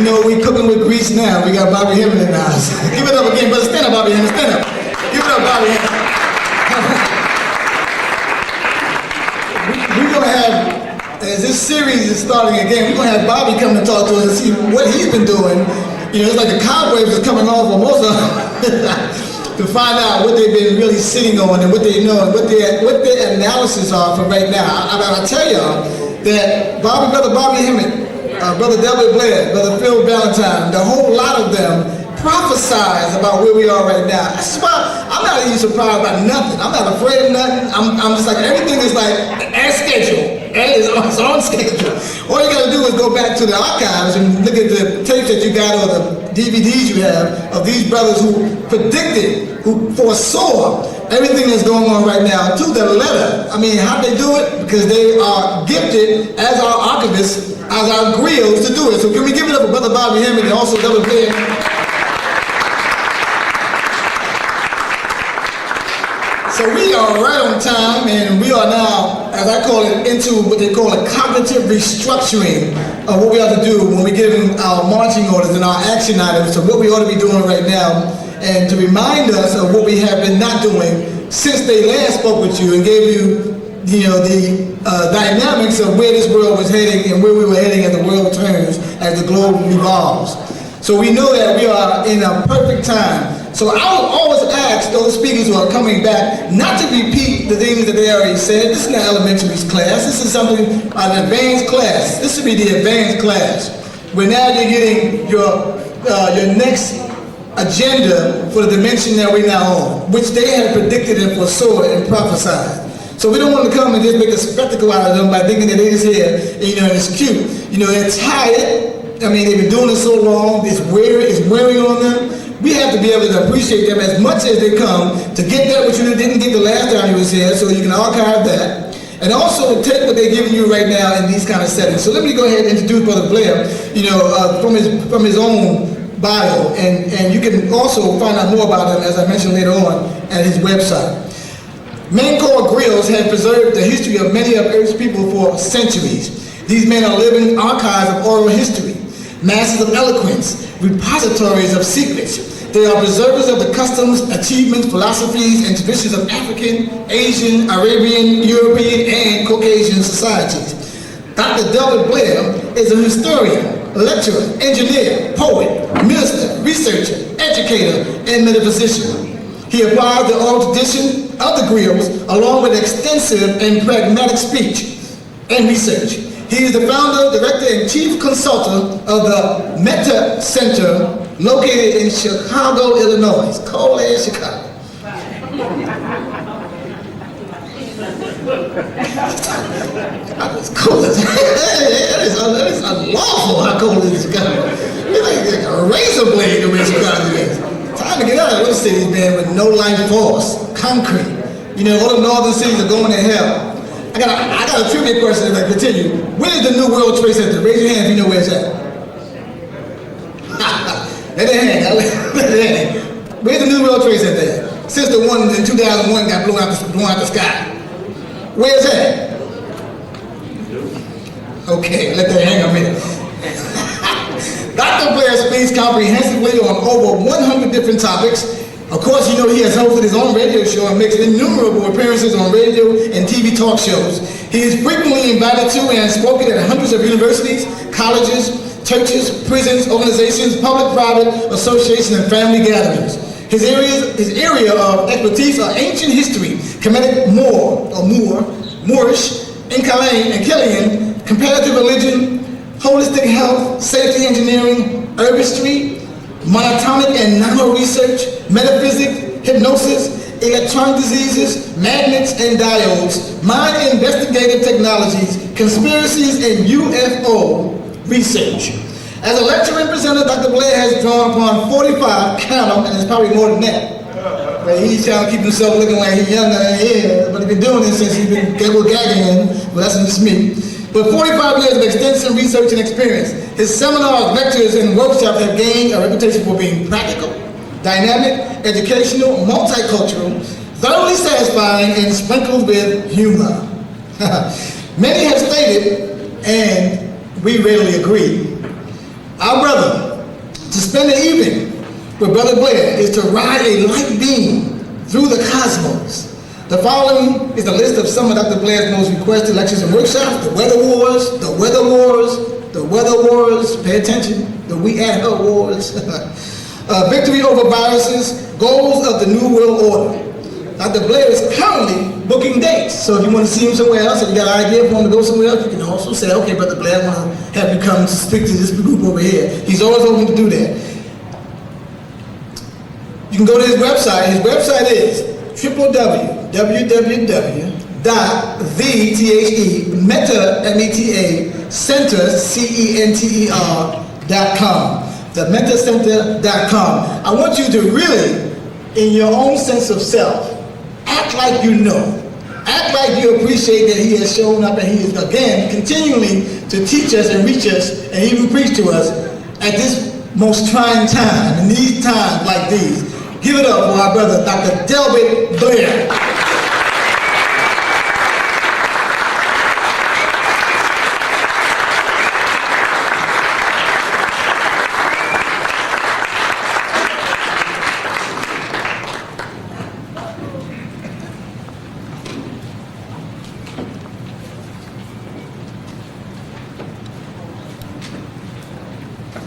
know we cooking with grease now. We got Bobby Hemming in the house. Give it up again, brother. Stand up, Bobby Hemming. Stand up. Give it up, Bobby Hemming. We're going to have, as this series is starting again, we're going to have Bobby come and talk to us and see what he's been doing. You know, it's like the cobwebs are coming off of most of them. To find out what they've been really sitting on and what they know and what their analysis are for right now. I tell y'all that brother Bobby Hemming, brother Delbert Blair, brother Phil Valentine, the whole lot of them prophesize about where we are right now. That's why I'm not even surprised by nothing. I'm not afraid of nothing. I'm just like, everything is like as scheduled. It's on schedule. All you gotta do is go back to the archives and look at the tapes that you got or the DVDs you have of these brothers who predicted, who foresaw everything that's going on right now to the letter. I mean, how'd they do it? Because they are gifted as our archivists, as our griots to do it. So can we give it up for Brother Bobby Hemming and also Delbert Blair? So we are right on time, and we are now, as I call it, into what they call a cognitive restructuring of what we ought to do when we're giving our marching orders and our action items of what we ought to be doing right now, and to remind us of what we have been not doing since they last spoke with you and gave you, the dynamics of where this world was heading and where we were heading as the world turns, as the globe revolves. So we know that we are in a perfect time. So I would always ask those speakers who are coming back not to repeat the things that they already said. This is not elementary class. This is something, an advanced class. This should be the advanced class, where now you're getting your next agenda for the dimension that we're now on, which they have predicted and foresaw and prophesied. So we don't want to come and just make a spectacle out of them by thinking that they just here, and it's cute. They're tired. I mean, they've been doing it so long. It's wearing on them. We have to be able to appreciate them as much as they come to get that which you didn't get the last time you was here, so you can archive that. And also take what they're giving you right now in these kind of settings. So let me go ahead and introduce Brother Blair, from his own bio, and you can also find out more about him, as I mentioned later on, at his website. Men called griots have preserved the history of many of Earth's people for centuries. These men are living archives of oral history, masters of eloquence, repositories of secrets. They are preservers of the customs, achievements, philosophies, and traditions of African, Asian, Arabian, European, and Caucasian societies. Dr. Delbert Blair is a historian, lecturer, engineer, poet, minister, researcher, educator, and metaphysician. He applies the oral tradition of the griots along with extensive and pragmatic speech and research. He is the founder, director, and chief consultant of the Metacenter located in Chicago, Illinois. It's cold as Chicago. It's cold as that is unlawful how cold it is in Chicago. It's like a razor blade the way Chicago is. Time to get out of those cities, man, with no life force, concrete. All the northern cities are going to hell. I got a trivia question that I continue. Where is the new World Trade Center? Raise your hand if you know where it's at. Let it hang. Where's the new World Trade Center at? Since the one in 2001 got blown out the sky. Where's that? Okay, let that hang a minute. Dr. Blair speaks comprehensively on over 100 different topics. Of course, he has hosted his own radio show and makes innumerable appearances on radio and TV talk shows. He is frequently invited to and spoken at hundreds of universities, colleges, churches, prisons, organizations, public-private associations, and family gatherings. His area of expertise are ancient history, Kemetic Moorish, Incaline and Killian, comparative religion, holistic health, safety engineering, herbistry, monatomic and nano-research, metaphysics, hypnosis, electronic diseases, magnets and diodes, mind investigative technologies, conspiracies, and UFO research. As a lecturer and presenter, Dr. Blair has drawn upon 45, count them, and it's probably more than that. But he's trying to keep himself looking like he's younger than he is, but he's been doing this since he's been gagging in, well, that's just me. But 45 years of extensive research and experience. His seminars, lectures, and workshops have gained a reputation for being practical, dynamic, educational, multicultural, thoroughly satisfying, and sprinkled with humor. Many have stated, and we readily agree, Our brother, to spend the evening with Brother Blair is to ride a light beam through the cosmos. The following is a list of some of Dr. Blair's most requested lectures and workshops: the Weather Wars, the Weather Wars, the Weather Wars, pay attention, the We and Her Wars, Victory Over Viruses, Goals of the New World Order. Dr. Blair is currently booking dates, so if you want to see him somewhere else, if you got an idea for him to go somewhere else, you can also say, okay, Brother Blair, I want to have you come to speak to this group over here. He's always open to do that. You can go to his website. His website is www.themetacenter.com. themetacenter.com. I want you to really, in your own sense of self, act like you know. Act like you appreciate that he has shown up and he is, again, continuing to teach us and reach us and even preach to us at this most trying time, in these times like these. Give it up for our brother, Dr. Delbert Blair.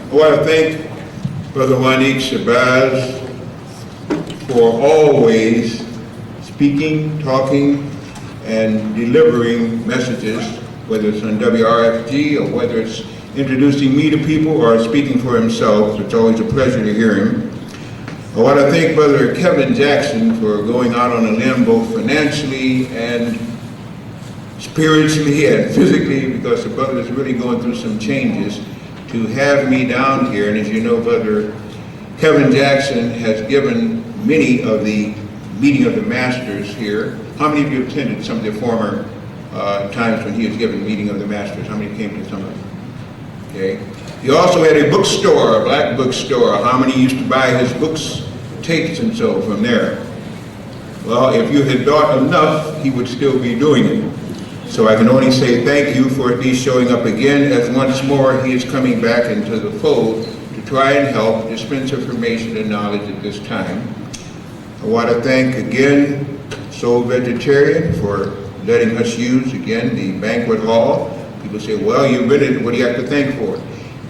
I want to thank Brother Wanique Shabazz for always speaking, talking, and delivering messages, whether it's on WRFG or whether it's introducing me to people or speaking for himself. It's always a pleasure to hear him. I want to thank Brother Kevin Jackson for going out on a limb both financially and spiritually and physically, because the brother is really going through some changes, to have me down here. And as you know, Brother Kevin Jackson has given many of the meeting of the masters here. How many of you attended some of the former times when he was given meeting of the masters? How many came to some of them? Okay. He also had a bookstore, a black bookstore. How many used to buy his books, tapes, and so from there? Well, if you had bought enough, he would still be doing it. So I can only say thank you for at least showing up again, as once more he is coming back into the fold to try and help dispense information and knowledge at this time. I want to thank again Soul Vegetarian for letting us use again the banquet hall. People say, well, you rented, what do you have to thank for?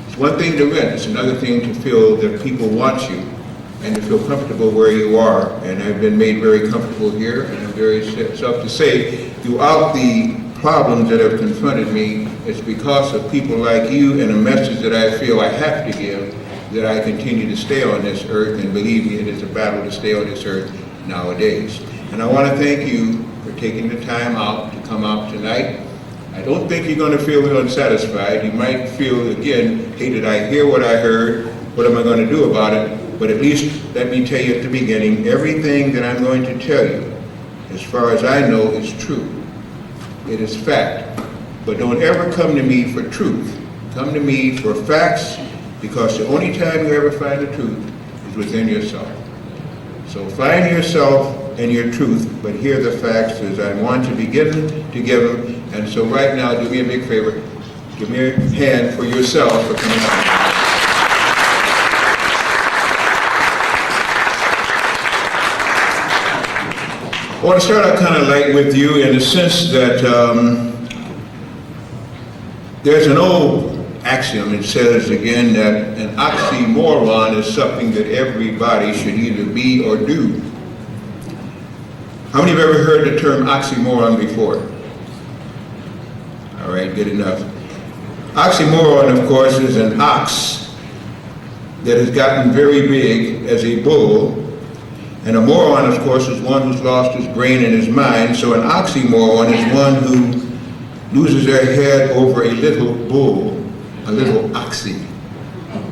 It's one thing to rent, it's another thing to feel that people want you and to feel comfortable where you are. And I've been made very comfortable here, and I'm very self to say, throughout the problems that have confronted me, it's because of people like you and a message that I feel I have to give that I continue to stay on this earth, and believe me, it is a battle to stay on this earth nowadays. And I want to thank you for taking the time out to come out tonight. I don't think you're going to feel unsatisfied. You might feel, again, hey, did I hear what I heard? What am I going to do about it? But at least let me tell you at the beginning, everything that I'm going to tell you, as far as I know, is true. It is fact. But don't ever come to me for truth. Come to me for facts, because the only time you ever find the truth is within yourself. So find yourself and your truth, but hear the facts as I want to be given to give them. And so right now, do me a big favor. Give me a hand for yourself for coming out. I want to start out kind of light with you in the sense that there's an old axiom. It says again that an oxymoron is something that everybody should either be or do. How many have ever heard the term oxymoron before? All right, good enough. Oxymoron, of course, is an ox that has gotten very big as a bull. And a moron, of course, is one who's lost his brain and his mind. So an oxymoron is one who loses their head over a little bull, a little oxy.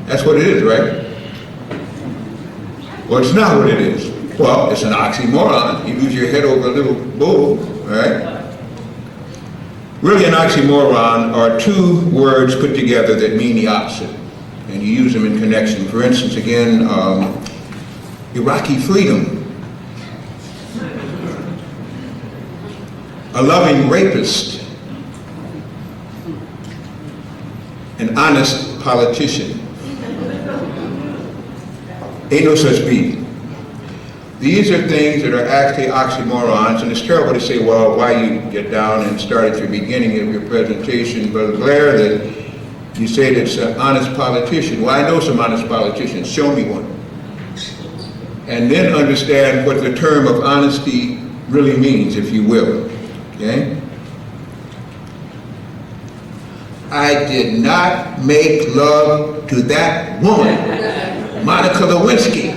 That's what it is, right? Well, it's not what it is. Well, it's an oxymoron. You lose your head over a little bull, right? Really, an oxymoron are two words put together that mean the opposite, and you use them in connection. For instance, again, Iraqi freedom. A loving rapist. An honest politician. Ain't no such being. These are things that are actually oxymorons, and it's terrible to say, well, why you get down and start at the beginning of your presentation, Brother Blair, that you say that's an honest politician. Well, I know some honest politicians. Show me one. And then understand what the term of honesty really means, if you will. Okay? I did not make love to that woman, Monica Lewinsky.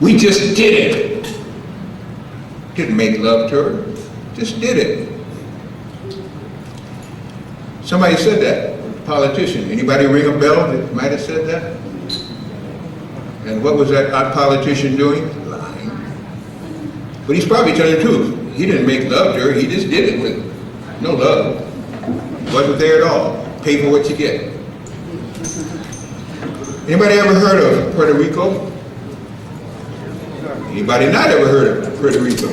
We just did it. Didn't make love to her, just did it. Somebody said that, a politician. Anybody ring a bell that might have said that? And what was that politician doing? Lying. But he's probably telling the truth. He didn't make love to her, he just did it with no love. Wasn't there at all. Pay for what you get. Anybody ever heard of Puerto Rico? Anybody not ever heard of Puerto Rico?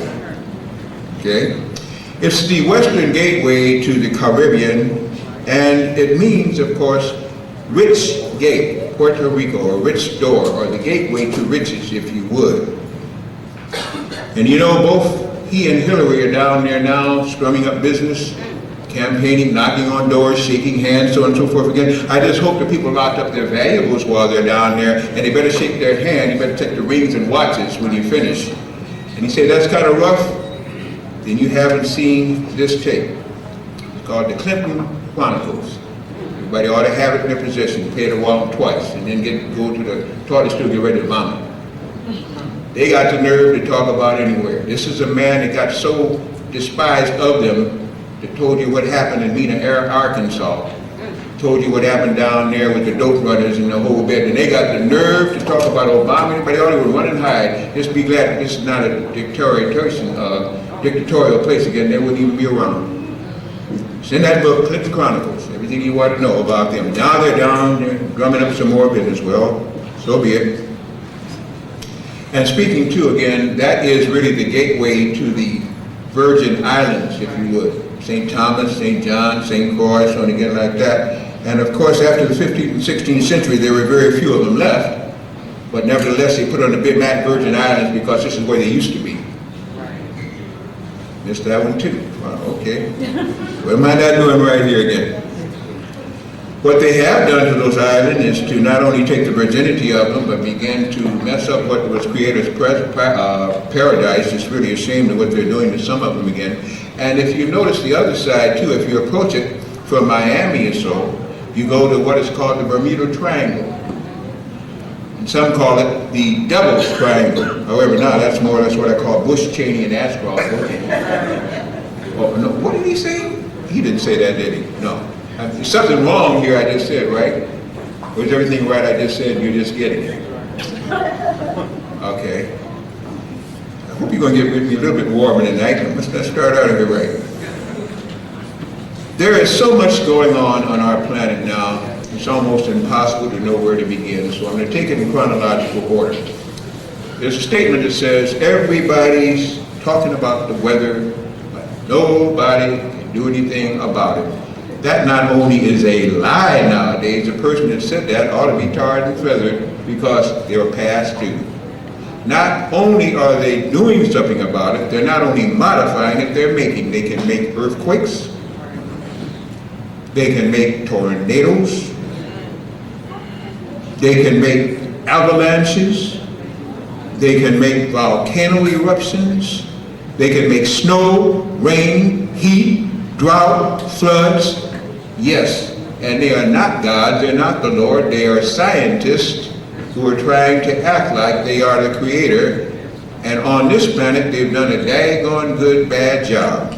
Okay. It's the western gateway to the Caribbean, and it means, of course, rich gate, Puerto Rico, or rich door, or the gateway to riches, if you would. And you know, both he and Hillary are down there now, strumming up business, campaigning, knocking on doors, shaking hands, so on and so forth again. I just hope the people locked up their valuables while they're down there, and they better shake their hand, you better take the rings and watches when you finish. And you say, that's kind of rough, then you haven't seen this tape. It's called the Clinton Chronicles. Everybody ought to have it in their possession, pay the wallet twice, and then go to the toilet stool, get ready to vomit. They got the nerve to talk about anywhere. This is a man that got so despised of them that told you what happened in Mena, Arkansas. Told you what happened down there with the dope runners and the whole bit. And they got the nerve to talk about Obama. Anybody ought to run and hide. Just be glad that this is not a dictatorial place again. They wouldn't even be around. It's in that book, Clinton Chronicles. Everything you want to know about them. Now they're down there drumming up some more business. Well, so be it. And speaking too, again, that is really the gateway to the Virgin Islands, if you would. St. Thomas, St. John, St. Croix, so on again like that. And of course, after the 15th and 16th century, there were very few of them left. But nevertheless, they put on the Big Mac Virgin Islands because this is where they used to be. Missed that one too. Wow, okay. What am I not doing right here again? What they have done to those islands is to not only take the virginity of them, but begin to mess up what was Creator's paradise. It's really a shame of what they're doing to some of them again. And if you notice the other side too, if you approach it from Miami or so, you go to what is called the Bermuda Triangle. And some call it the Devil's Triangle. However, now that's more or less what I call Bush, Cheney, and Ashcroft. Oh, no, what did he say? He didn't say that, did he? No. There's something wrong here I just said, right? Or is everything right I just said and you're just getting it? Okay. I hope you're going to get with me a little bit warmer tonight. Let's start out of here right. There is so much going on our planet now, it's almost impossible to know where to begin, so I'm going to take it in chronological order. There's a statement that says, everybody's talking about the weather, but nobody can do anything about it. That not only is a lie nowadays, the person that said that ought to be tarred and feathered because they were past due. Not only are they doing something about it, they're not only modifying it, they're making. They can make earthquakes, they can make tornadoes, they can make avalanches, they can make volcano eruptions, they can make snow, rain, heat, drought, floods. Yes, and they are not God, they're not the Lord, they are scientists who are trying to act like they are the creator, and on this planet they've done a daggone good bad job.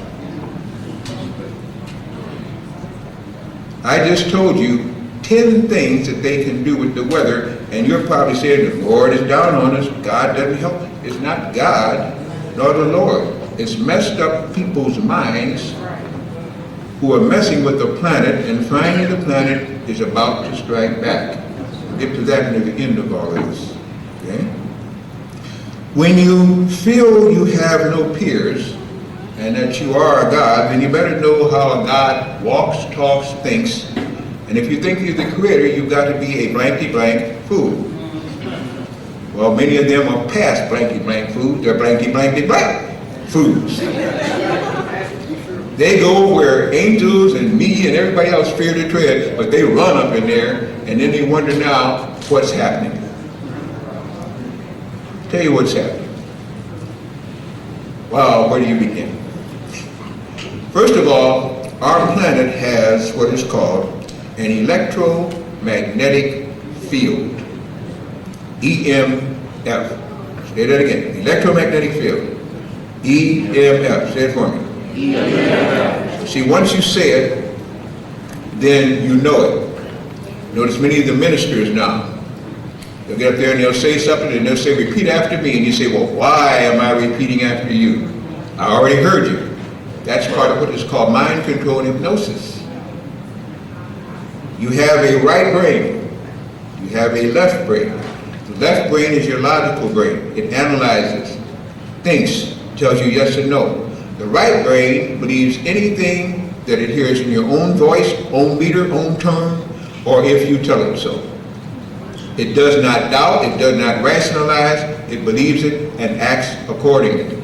I just told you 10 things that they can do with the weather, and you're probably saying the Lord is down on us, God doesn't help. It's not God nor the Lord. It's messed up people's minds who are messing with the planet and finding the planet is about to strike back. We'll get to that near the end of all of this. Okay? When you feel you have no peers and that you are a God, then you better know how a God walks, talks, thinks, And if you think you're the creator, you've got to be a blankety blank food. Well, many of them are past blankety blank foods. They're blankety blank foods. They go where angels and me and everybody else fear to tread, but they run up in there, and then they wonder now what's happening. Tell you what's happening. Wow, where do you begin? First of all, our planet has what is called an electromagnetic field. EMF. Say that again. Electromagnetic field. EMF. Say it for me. EMF. See, once you say it, then you know it. Notice many of the ministers now. They'll get up there and they'll say something and they'll say, repeat after me. And you say, well, why am I repeating after you? I already heard you. That's part of what is called mind control and hypnosis. You have a right brain. You have a left brain. The left brain is your logical brain. It analyzes, thinks, tells you yes and no. The right brain believes anything that it hears in your own voice, own meter, own tone, or if you tell it so. It does not doubt, it does not rationalize, it believes it and acts accordingly.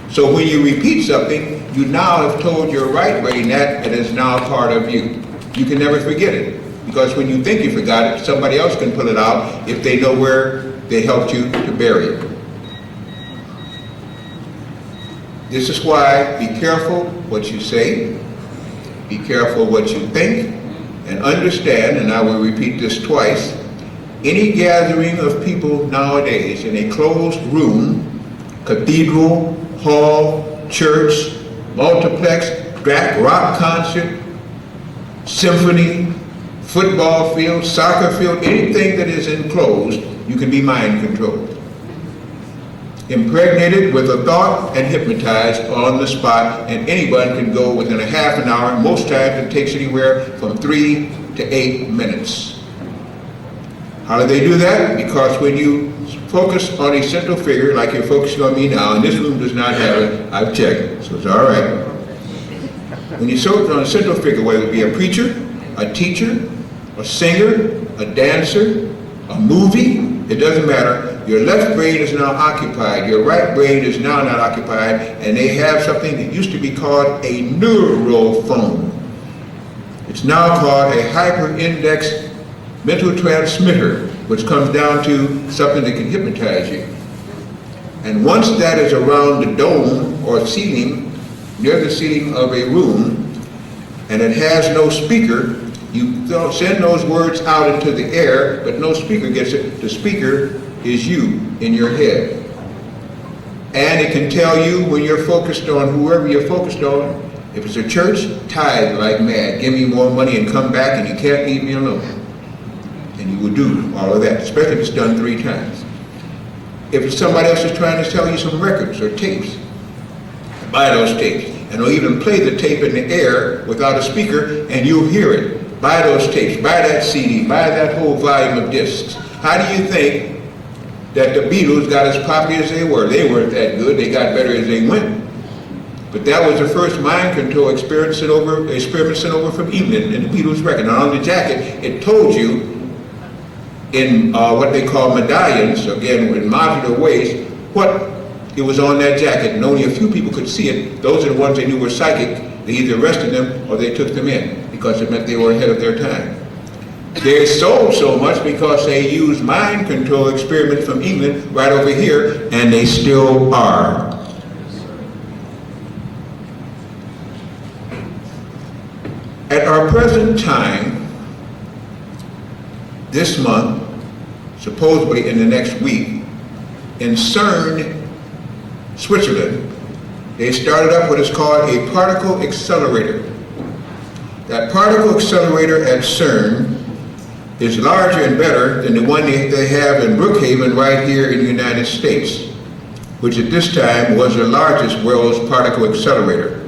So when you repeat something, you now have told your right brain that it is now part of you. You can never forget it, because when you think you forgot it, somebody else can pull it out if they know where they helped you to bury it. This is why be careful what you say, be careful what you think, and understand, and I will repeat this twice, any gathering of people nowadays in a closed room, cathedral, hall, church, multiplex, rock concert, symphony, football field, soccer field, anything that is enclosed, you can be mind controlled. Impregnated with a thought and hypnotized on the spot, and anyone can go within a half an hour. Most times it takes anywhere from 3 to 8 minutes. How do they do that? Because when you focus on a central figure, like you're focusing on me now, and this room does not have it, I've checked, so it's all right. When you focus on a central figure, whether it be a preacher, a teacher, a singer, a dancer, a movie, it doesn't matter. Your left brain is now occupied, your right brain is now not occupied, and they have something that used to be called a neurophone. It's now called a hyper-index mental transmitter, which comes down to something that can hypnotize you. And once that is around the dome or ceiling, near the ceiling of a room, and it has no speaker, you don't send those words out into the air, but no speaker gets it. The speaker is you in your head. And it can tell you when you're focused on whoever you're focused on. If it's a church, tithe like mad. Give me more money and come back, and you can't leave me alone. And you will do all of that, especially if it's done 3 times. If somebody else is trying to sell you some records or tapes, buy those tapes. And they'll even play the tape in the air without a speaker, and you'll hear it. Buy those tapes, buy that CD, buy that whole volume of discs. How do you think that the Beatles got as popular as they were? They weren't that good, they got better as they went. But that was the first mind control experiment sent over from England in the Beatles record. And on the jacket, it told you in what they call medallions, again, in modular ways, what it was on that jacket, and only a few people could see it. Those are the ones they knew were psychic. They either arrested them or they took them in, because it meant they were ahead of their time. They sold so much because they used mind control experiments from England right over here, and they still are. At our present time, this month, supposedly in the next week, in CERN, Switzerland, they started up what is called a particle accelerator. That particle accelerator at CERN is larger and better than the one they have in Brookhaven right here in the United States, which at this time was the largest world's particle accelerator.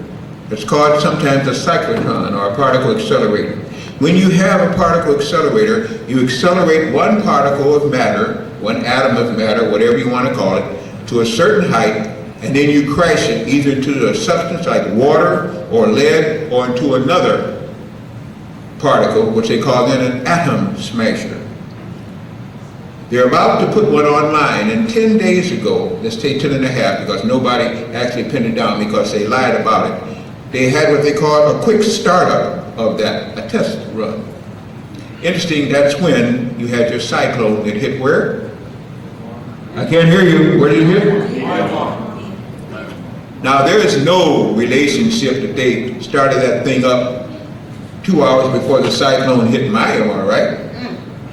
It's called sometimes a cyclotron or a particle accelerator. When you have a particle accelerator, you accelerate one particle of matter, one atom of matter, whatever you want to call it, to a certain height, and then you crash it either into a substance like water or lead or into another particle, which they call then an atom smasher. They're about to put one online, and 10 days ago, let's say 10 and a half, because nobody actually pinned it down because they lied about it. They had what they call a quick startup of that, a test run. Interesting, that's when you had your cyclone that hit where? I can't hear you. Where did it hit? Now, there is no relationship that they started that thing up 2 hours before the cyclone hit Myanmar, right?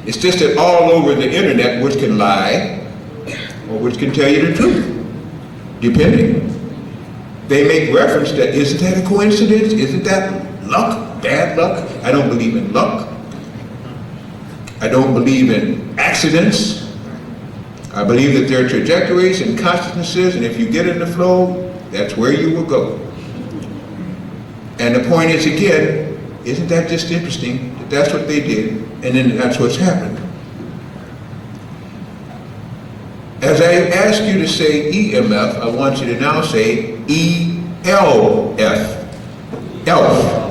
It's just that all over the internet, which can lie, or which can tell you the truth, depending. They make reference that, isn't that a coincidence? Isn't that luck, bad luck? I don't believe in luck. I don't believe in accidents. I believe that there are trajectories and consciousnesses, and if you get in the flow, that's where you will go. And the point is, again, isn't that just interesting that that's what they did, and then that's what's happened. As I ask you to say EMF, I want you to now say ELF. ELF.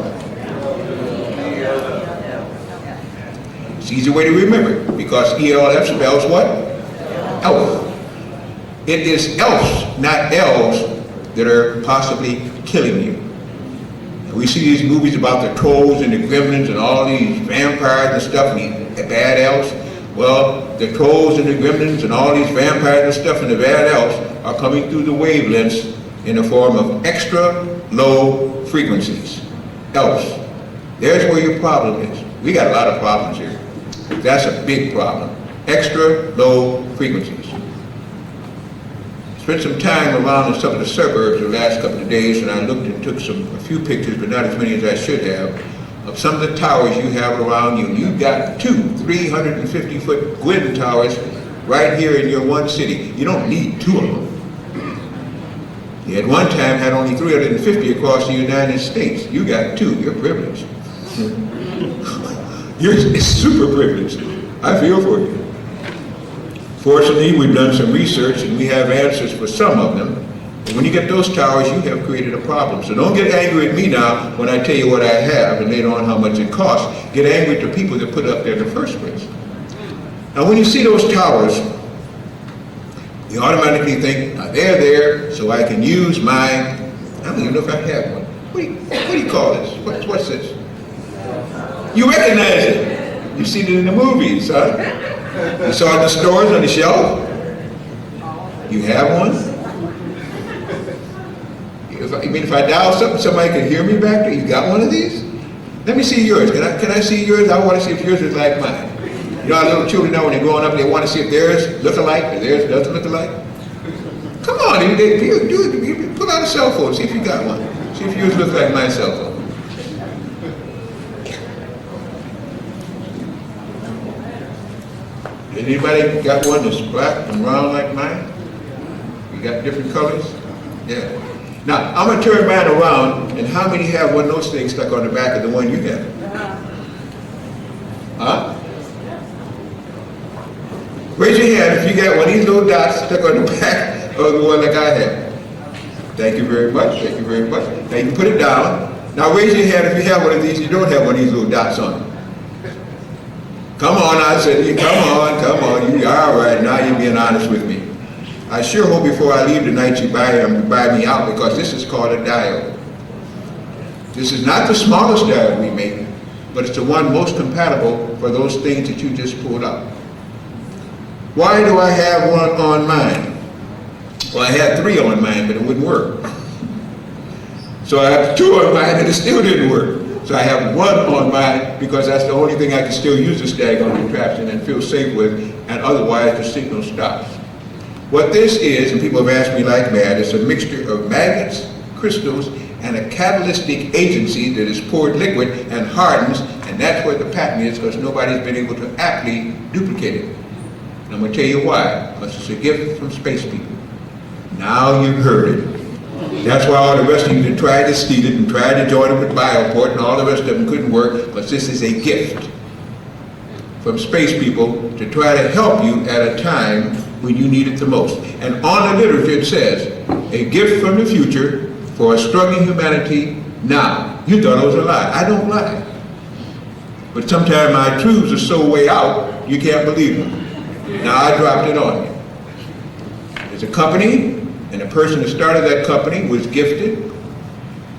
It's an easy way to remember, because ELF spells what? Elf. It is elves, not elves, that are possibly killing you. And we see these movies about the trolls and the gremlins and all these vampires and stuff, and these bad elves. Well, the trolls and the gremlins and all these vampires and stuff and the bad elves are coming through the wavelengths in the form of extra low frequencies. Elves. There's where your problem is. We got a lot of problems here. That's a big problem. Extra low frequencies. Spent some time around in some of the suburbs the last couple of days, and I looked and took a few pictures, but not as many as I should have, of some of the towers you have around you. You've got 2 350-foot Gwyn towers right here in your one city. You don't need 2 of them. You at one time had only 350 across the United States. You got 2. You're privileged. You're super privileged. I feel for you. Fortunately, we've done some research and we have answers for some of them. And when you get those towers, you have created a problem. So don't get angry at me now when I tell you what I have and later on how much it costs. Get angry at the people that put it up there in the first place. Now, when you see those towers, you automatically think, now they're there so I can use my, I don't even know if I have one. What do you call this? What's this? You recognize it. You've seen it in the movies, huh? You saw it in the stores on the shelf? You have one? If I dial something, somebody can hear me back there? You got one of these? Let me see yours. Can I see yours? I want to see if yours is like mine. You know how little children know when they're growing up, they want to see if theirs look alike or theirs doesn't look alike? Come on, you pull out a cell phone, see if you got one. See if yours looks like my cell phone. Anybody got one that's black and round like mine? You got different colors? Yeah. Now, I'm going to turn mine around, and how many have one of those things stuck on the back of the one you got? Huh? Raise your hand if you got one of these little dots stuck on the back of the one like I have. Thank you very much. Thank you very much. Now you can put it down. Now raise your hand if you have one of these, you don't have one of these little dots on it. Come on, I said, come on, you are all right, now you're being honest with me. I sure hope before I leave tonight you buy me out, because this is called a diode. This is not the smallest diode we make, but it's the one most compatible for those things that you just pulled up. Why do I have one on mine? Well, I had 3 on mine, but it wouldn't work. So I have 2 on mine, and it still didn't work. So I have 1 on mine because that's the only thing I can still use this daggone contraption and feel safe with, and otherwise the signal stops. What this is, and people have asked me like mad, it's a mixture of magnets, crystals, and a catalytic agency that is poured liquid and hardens, and that's where the patent is, because nobody's been able to aptly duplicate it. And I'm going to tell you why, because it's a gift from space people. Now you've heard it. That's why all the rest of you tried to steal it and tried to join them with Bioport, and all the rest of them couldn't work, because this is a gift from space people to try to help you at a time when you need it the most. And on the literature it says, a gift from the future for a struggling humanity now. You thought it was a lie. I don't lie. But sometimes my truths are so way out, you can't believe them. Now I dropped it on you. There's a company, and the person that started that company was gifted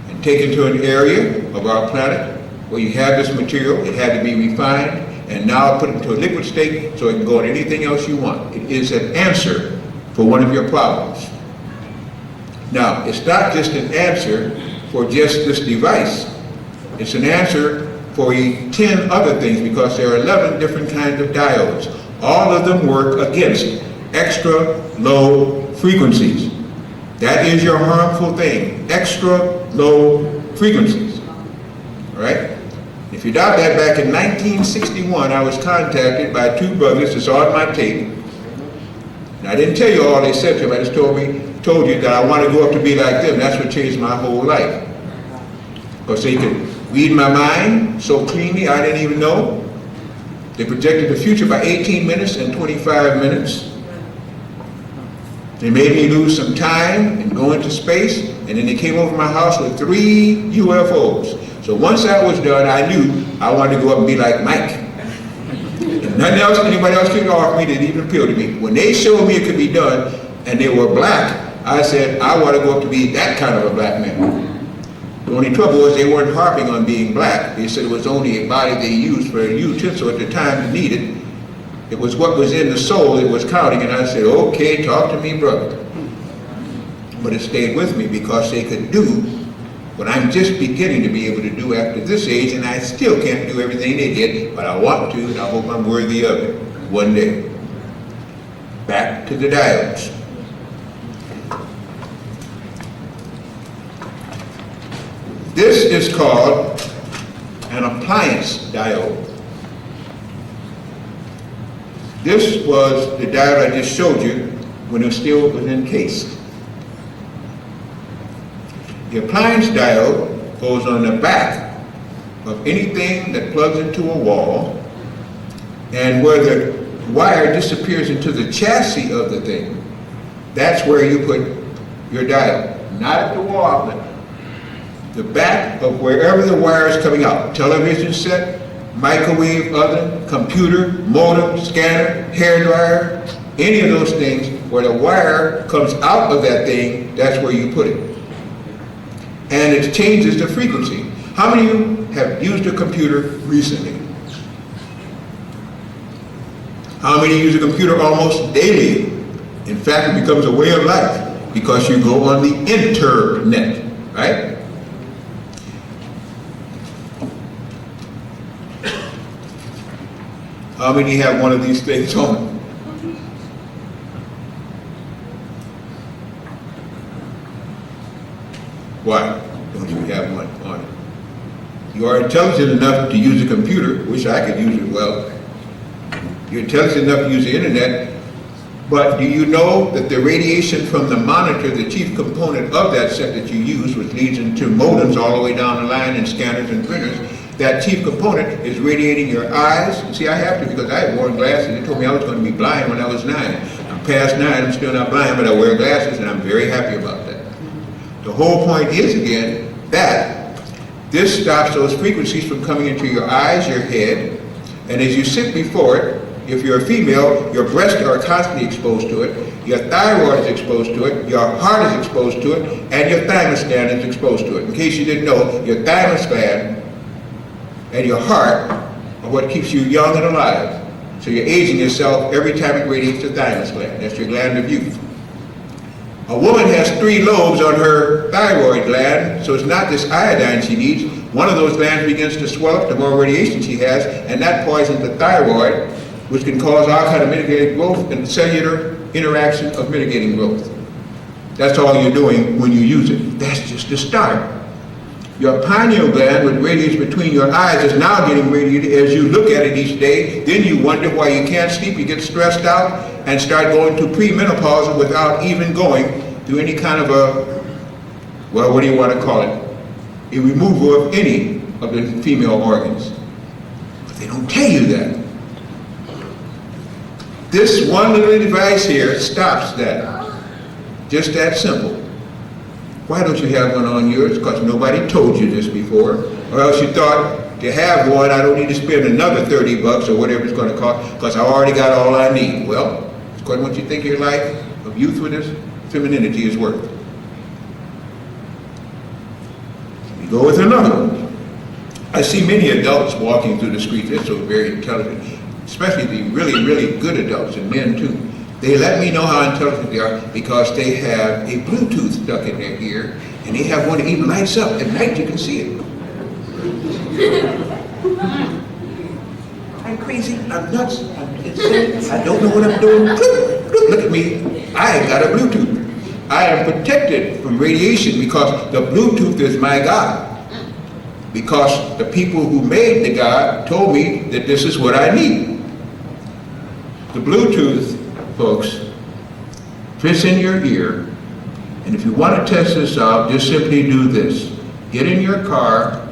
and taken to an area of our planet where you have this material. It had to be refined and now put into a liquid state so it can go on anything else you want. It is an answer for one of your problems. Now, it's not just an answer for just this device. It's an answer for 10 other things, because there are 11 different kinds of diodes. All of them work against extra low frequencies. That is your harmful thing, extra low frequencies. All right? If you doubt that, back in 1961, I was contacted by two brothers. It's on my tape. And I didn't tell you all they said to me. I just told you that I want to go up to be like them. That's what changed my whole life. Because they could read my mind so cleanly I didn't even know. They projected the future by 18 minutes and 25 minutes. They made me lose some time and go into space, and then they came over my house with 3 UFOs. So once that was done, I knew I wanted to go up and be like Mike. And nothing else, anybody else could offer me that even appealed to me. When they showed me it could be done, and they were black, I said, I want to go up to be that kind of a black man. The only trouble was they weren't harping on being black. They said it was only a body they used for a utensil at the time to need it. It was what was in the soul that was counting, and I said, okay, talk to me, brother. But it stayed with me because they could do what I'm just beginning to be able to do after this age, and I still can't do everything they did, but I want to, and I hope I'm worthy of it one day. Back to the diodes. This is called an appliance diode. This was the diode I just showed you when it still was encased. The appliance diode goes on the back of anything that plugs into a wall, and where the wire disappears into the chassis of the thing, that's where you put your diode, not at the wall outlet. The back of wherever the wire is coming out, television set, microwave oven, computer, modem, scanner, hairdryer, any of those things where the wire comes out of that thing, that's where you put it. And it changes the frequency. How many of you have used a computer recently? How many use a computer almost daily? In fact, it becomes a way of life because you go on the internet, right? How many have one of these things on? Why don't you have one on it? You are intelligent enough to use a computer, wish I could use it well. You're intelligent enough to use the internet, but do you know that the radiation from the monitor, the chief component of that set that you use, which leads into modems all the way down the line and scanners and printers, that chief component is radiating your eyes? You see, I have to because I had worn glasses. They told me I was going to be blind when I was 9. I'm past 9, I'm still not blind, but I wear glasses and I'm very happy about that. The whole point is, again, that this stops those frequencies from coming into your eyes, your head, and as you sit before it, if you're a female, your breasts are constantly exposed to it, your thyroid is exposed to it, your heart is exposed to it, and your thymus gland is exposed to it. In case you didn't know, your thymus gland and your heart are what keeps you young and alive. So you're aging yourself every time it radiates the thymus gland. That's your gland of youth. A woman has 3 lobes on her thyroid gland, so it's not just iodine she needs. One of those glands begins to swell up the more radiation she has, and that poisons the thyroid, which can cause all kind of mitigated growth and cellular interaction of mitigating growth. That's all you're doing when you use it. That's just the start. Your pineal gland, which radiates between your eyes, is now getting radiated as you look at it each day. Then you wonder why you can't sleep, you get stressed out, and start going to premenopause without even going through any kind of a, well, what do you want to call it? A removal of any of the female organs. But they don't tell you that. This one little device here stops that. Just that simple. Why don't you have one on yours? Because nobody told you this before, or else you thought to have one, I don't need to spend another 30 bucks or whatever it's going to cost, because I already got all I need. Well, according to what you think your life of youthfulness, femininity is worth. We go with another one. I see many adults walking through the streets. They're so very intelligent, especially the really, really good adults, and men too. They let me know how intelligent they are because they have a Bluetooth stuck in their ear, and they have one that even lights up. At night you can see it. I'm crazy, I'm nuts, I'm insane, I don't know what I'm doing. Look at me, I ain't got a Bluetooth. I am protected from radiation because the Bluetooth is my God. Because the people who made the God told me that this is what I need. The Bluetooth, folks, fits in your ear, and if you want to test this out, just simply do this. Get in your car,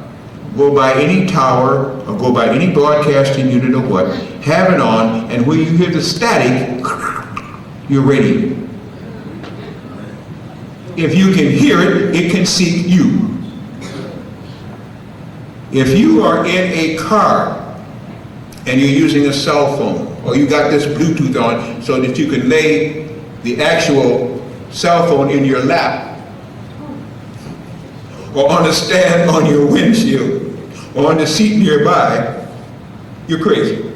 go by any tower, or go by any broadcasting unit or what, have it on, and when you hear the static, you're ready. If you can hear it, it can seek you. If you are in a car and you're using a cell phone, or you got this Bluetooth on so that you can lay the actual cell phone in your lap, or on a stand on your windshield, or on the seat nearby, you're crazy.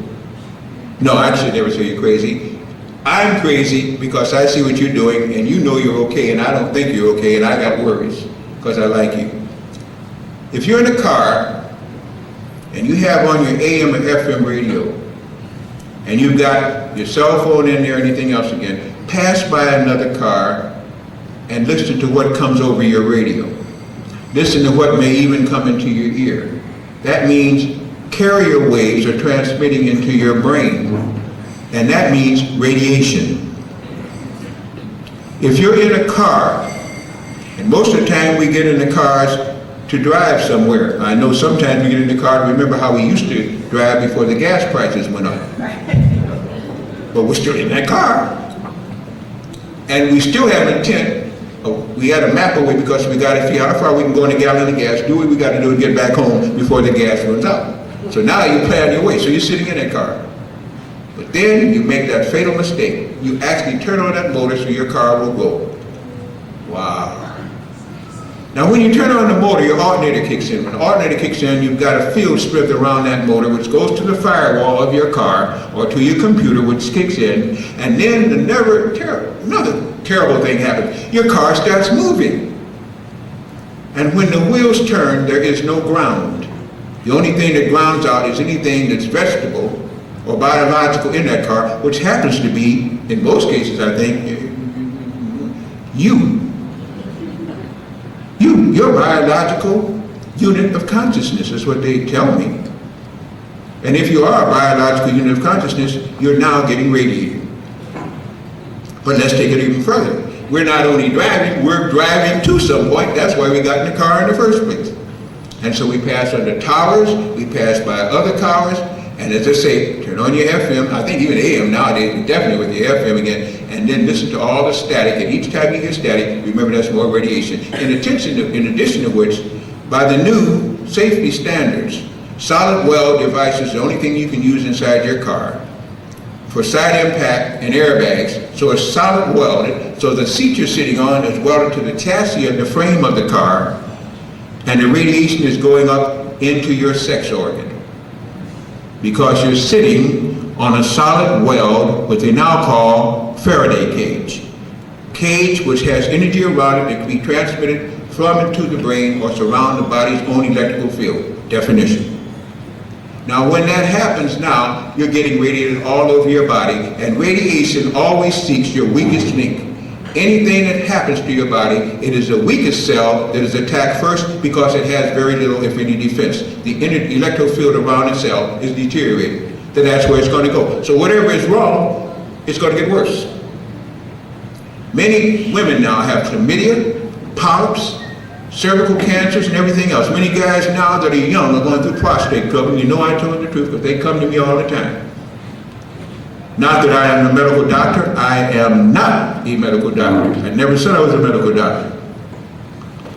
No, I should never say you're crazy. I'm crazy because I see what you're doing and you know you're okay and I don't think you're okay and I got worries because I like you. If you're in a car and you have on your AM or FM radio and you've got your cell phone in there or anything else again, pass by another car and listen to what comes over your radio. Listen to what may even come into your ear. That means carrier waves are transmitting into your brain, and that means radiation. If you're in a car, and most of the time we get in the cars to drive somewhere. I know sometimes we get in the car to remember how we used to drive before the gas prices went up. But we're still in that car. And we still have intent. We had a map away because we got to see how far we can go in a gallon of gas, do what we got to do and get back home before the gas runs out. So now you plan your way. So you're sitting in that car. But then you make that fatal mistake. You actually turn on that motor so your car will go. Wow. Now when you turn on the motor, your alternator kicks in. When the alternator kicks in, you've got a field strip around that motor which goes to the firewall of your car or to your computer, which kicks in, and then another terrible thing happens. Your car starts moving. And when the wheels turn, there is no ground. The only thing that grounds out is anything that's vegetable or biological in that car, which happens to be, in most cases I think, you. Your biological unit of consciousness is what they tell me. And if you are a biological unit of consciousness, you're now getting radiated. But let's take it even further. We're not only driving, we're driving to some point. That's why we got in the car in the first place. And so we pass under towers, we pass by other towers, and as I say, turn on your FM, I think even AM nowadays, but definitely with your FM again, and then listen to all the static, and each time you hear static, remember that's more radiation. In addition to which, by the new safety standards, solid weld devices are the only thing you can use inside your car for side impact and airbags, so it's solid welded, so the seat you're sitting on is welded to the chassis of the frame of the car, and the radiation is going up into your sex organ. Because you're sitting on a solid weld, what they now call Faraday cage. Cage which has energy around it that can be transmitted from and to the brain or surround the body's own electrical field. Definition. Now when that happens now, you're getting radiated all over your body, and radiation always seeks your weakest link. Anything that happens to your body, it is the weakest cell that is attacked first because it has very little, if any, defense. The electrical field around the cell is deteriorated. Then that's where it's going to go. So whatever is wrong, it's going to get worse. Many women now have chlamydia, polyps, cervical cancers, and everything else. Many guys now that are young are going through prostate trouble. You know I told the truth, but they come to me all the time. Not that I am a medical doctor. I am not a medical doctor. I never said I was a medical doctor.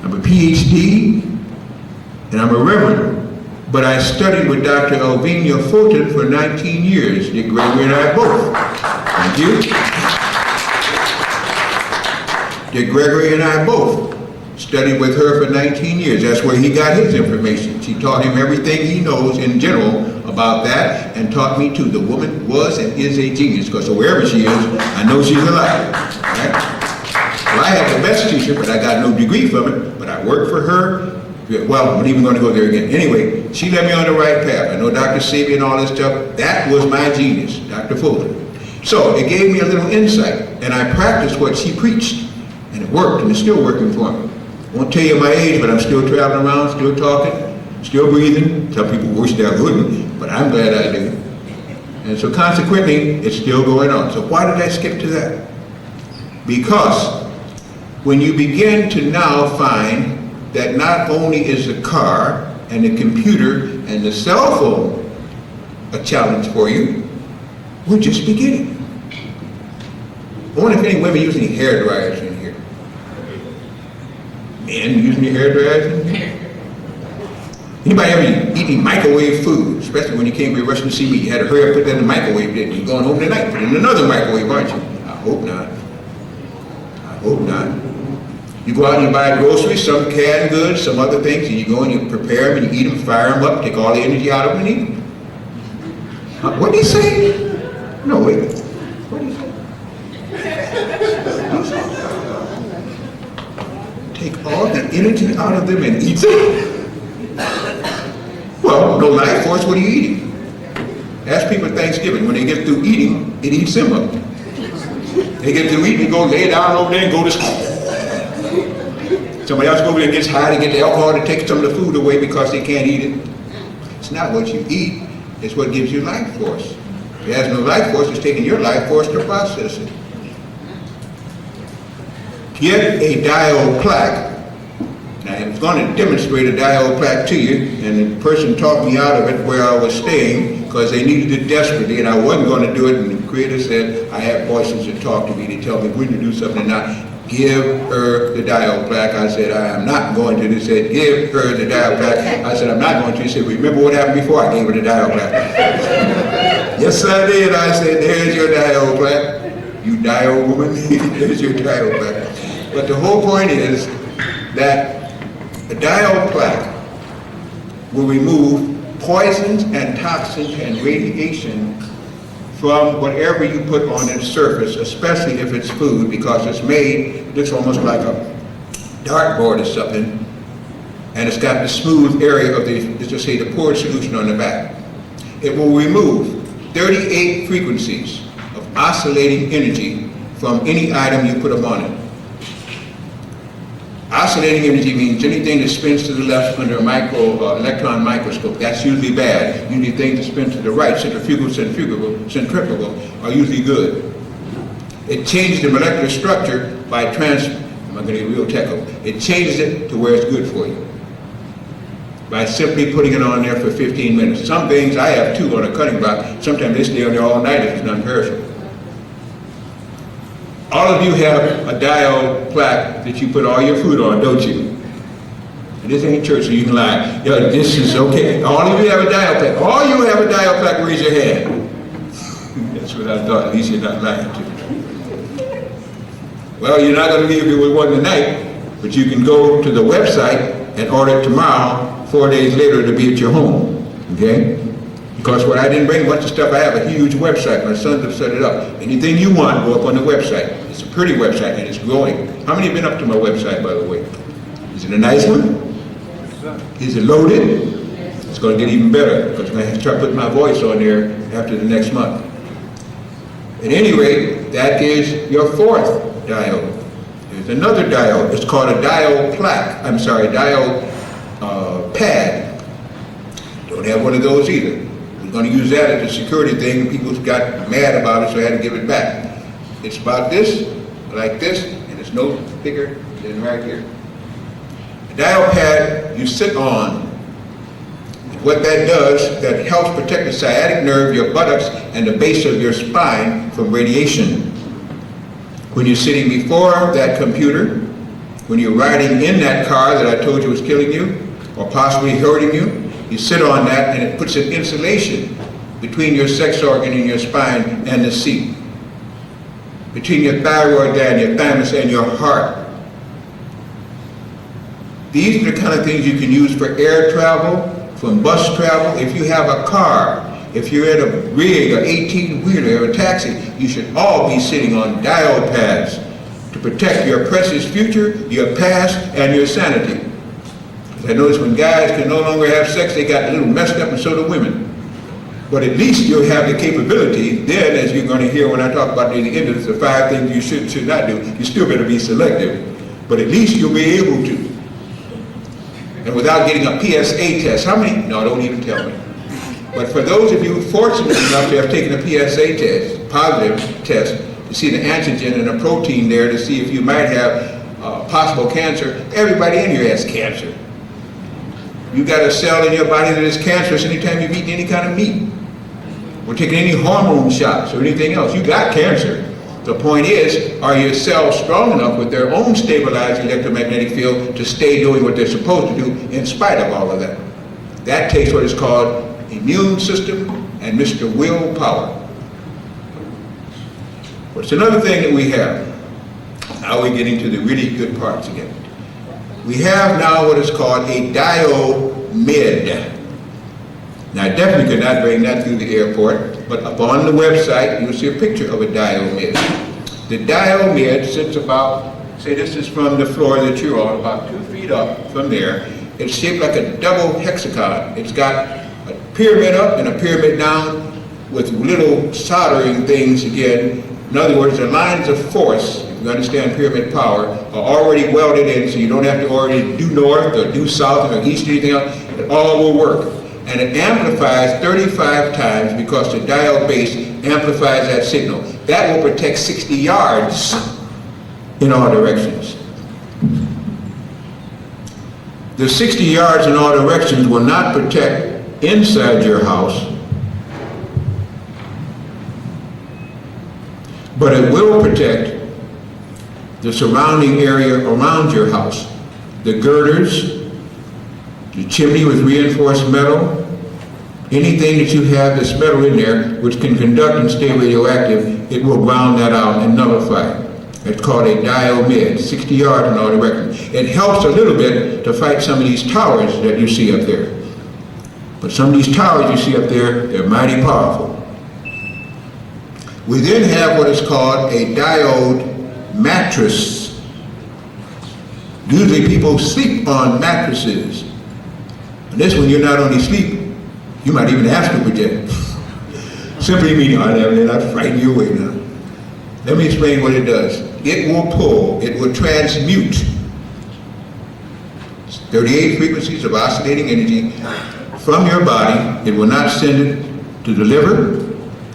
I'm a PhD, and I'm a reverend. But I studied with Dr. Elvina Fulton for 19 years. Dick Gregory and I both. Thank you. Dick Gregory and I both studied with her for 19 years. That's where he got his information. She taught him everything he knows in general about that, and taught me too. The woman was and is a genius, because wherever she is, I know she's alive. Right? Well, I had the best teacher, but I got no degree from it, but I worked for her. Well, I'm not even going to go there again. Anyway, she led me on the right path. I know Dr. Sebi and all this stuff. That was my genius, Dr. Fulton. So it gave me a little insight, and I practiced what she preached, and it worked, and it's still working for me. I won't tell you my age, but I'm still traveling around, still talking, still breathing. Some people wish they wouldn't, but I'm glad I do. And so consequently, it's still going on. So why did I skip to that? Because when you begin to now find that not only is the car and the computer and the cell phone a challenge for you, we're just beginning. I wonder if any women use any hair dryers in here. Men use any hair dryers in here? Anybody ever eat any microwave food, especially when you came here rushing to see me? You had to hurry up, put that in the microwave, didn't you? You're going home tonight, put it in another microwave, aren't you? I hope not. I hope not. You go out and you buy groceries, some canned goods, some other things, and you go and you prepare them and you eat them, fire them up, take all the energy out of them and eat them. What did he say? No, wait. What did he say? Take all the energy out of them and eat them? Well, no life force, what are you eating? Ask people at Thanksgiving, when they get through eating, it eats them up. They get through eating, go lay down over there and go to sleep. Somebody else go over there and gets high to get the alcohol to take some of the food away because they can't eat it. It's not what you eat, it's what gives you life force. If it has no life force, it's taking your life force to process it. Get a diode plaque. Now, I was going to demonstrate a diode plaque to you, and the person talked me out of it where I was staying because they needed it desperately, and I wasn't going to do it, and the creator said, I have voices that talk to me, they tell me when to do something and not. Give her the diode plaque. I said, I am not going to. They said, give her the diode plaque. I said, I'm not going to. He said, remember what happened before I gave her the diode plaque? Yes, I did. I said, there's your diode plaque. You diode woman, there's your diode plaque. But the whole point is that the diode plaque will remove poisons and toxins and radiation from whatever you put on its surface, especially if it's food, because it's made, it looks almost like a dartboard or something, and it's got the smooth area of the, let's just say, the poured solution on the back. It will remove 38 frequencies of oscillating energy from any item you put upon it. Oscillating energy means anything that spins to the left under a electron microscope. That's usually bad. Usually things that spin to the right, centrifugal, centrifugal, are usually good. It changes the molecular structure by I'm going to get real technical. It changes it to where it's good for you by simply putting it on there for 15 minutes. Some things, I have two on a cutting block. Sometimes they stay on there all night if it's non-perishable. All of you have a diode plaque that you put all your food on, don't you? And this ain't church, so you can lie. Yo, this is okay. All of you have a diode plaque. All you have a diode plaque, raise your hand. That's what I thought. At least you're not lying to me. Well, you're not going to leave here with one tonight, but you can go to the website and order it tomorrow, 4 days later, to be at your home. Okay? Because what I didn't bring a bunch of stuff, I have a huge website. My sons have set it up. Anything you want, go up on the website. It's a pretty website and it's growing. How many have been up to my website, by the way? Is it a nice one? Is it loaded? It's going to get even better because I'm going to start putting my voice on there after the next month. At any rate, that is your fourth diode. There's another diode. It's called a diode plaque. I'm sorry, diode pad. Don't have one of those either. We're going to use that as a security thing, and people got mad about it, so I had to give it back. It's about this, like this, and it's no bigger than right here. The diode pad you sit on, what that does, that helps protect the sciatic nerve, your buttocks, and the base of your spine from radiation. When you're sitting before that computer, when you're riding in that car that I told you was killing you, or possibly hurting you, You sit on that and it puts an insulation between your sex organ and your spine and the seat. Between your thyroid gland, your thymus, and your heart. These are the kind of things you can use for air travel, from bus travel. If you have a car, if you're in a rig, an 18-wheeler, or a taxi, you should all be sitting on dial pads to protect your precious future, your past, and your sanity. I notice when guys can no longer have sex, they got a little messed up, and so do women. But at least you'll have the capability, then, as you're going to hear when I talk about the end of this, the 5 things you should not do, you still better be selective. But at least you'll be able to. And without getting a PSA test, how many? No, don't even tell me. But for those of you fortunate enough to have taken a PSA test, positive test, to see the antigen and the protein there to see if you might have possible cancer, everybody in here has cancer. You got a cell in your body that is cancerous anytime you've eaten any kind of meat, or taken any hormone shots or anything else. You got cancer. The point is, are your cells strong enough with their own stabilized electromagnetic field to stay doing what they're supposed to do in spite of all of that? That takes what is called immune system and Mr. Willpower. What's another thing that we have? Now we're getting to the really good parts again. We have now what is called a diomid. Now I definitely could not bring that through the airport, but up on the website you'll see a picture of a diomid. The diomid sits about, say this is from the floor that you're on, about 2 feet up from there. It's shaped like a double hexagon. It's got a pyramid up and a pyramid down with little soldering things again. In other words, the lines of force, if you understand pyramid power, are already welded in, so you don't have to already do north or do south or east or anything else. It all will work. And it amplifies 35 times because the dial base amplifies that signal. That will protect 60 yards in all directions. The 60 yards in all directions will not protect inside your house, but it will protect the surrounding area around your house. The girders, the chimney with reinforced metal, anything that you have that's metal in there which can conduct and stay radioactive, it will ground that out and nullify it. It's called a diomid, 60 yards in all directions. It helps a little bit to fight some of these towers that you see up there. But some of these towers you see up there, they're mighty powerful. We then have what is called a diode mattress. Usually people sleep on mattresses. And this one, you're not only sleep, you might even astral project. Simply meaning, they're not frighten you away now. Let me explain what it does. It will pull, it will transmute 38 frequencies of oscillating energy from your body. It will not send it to the liver,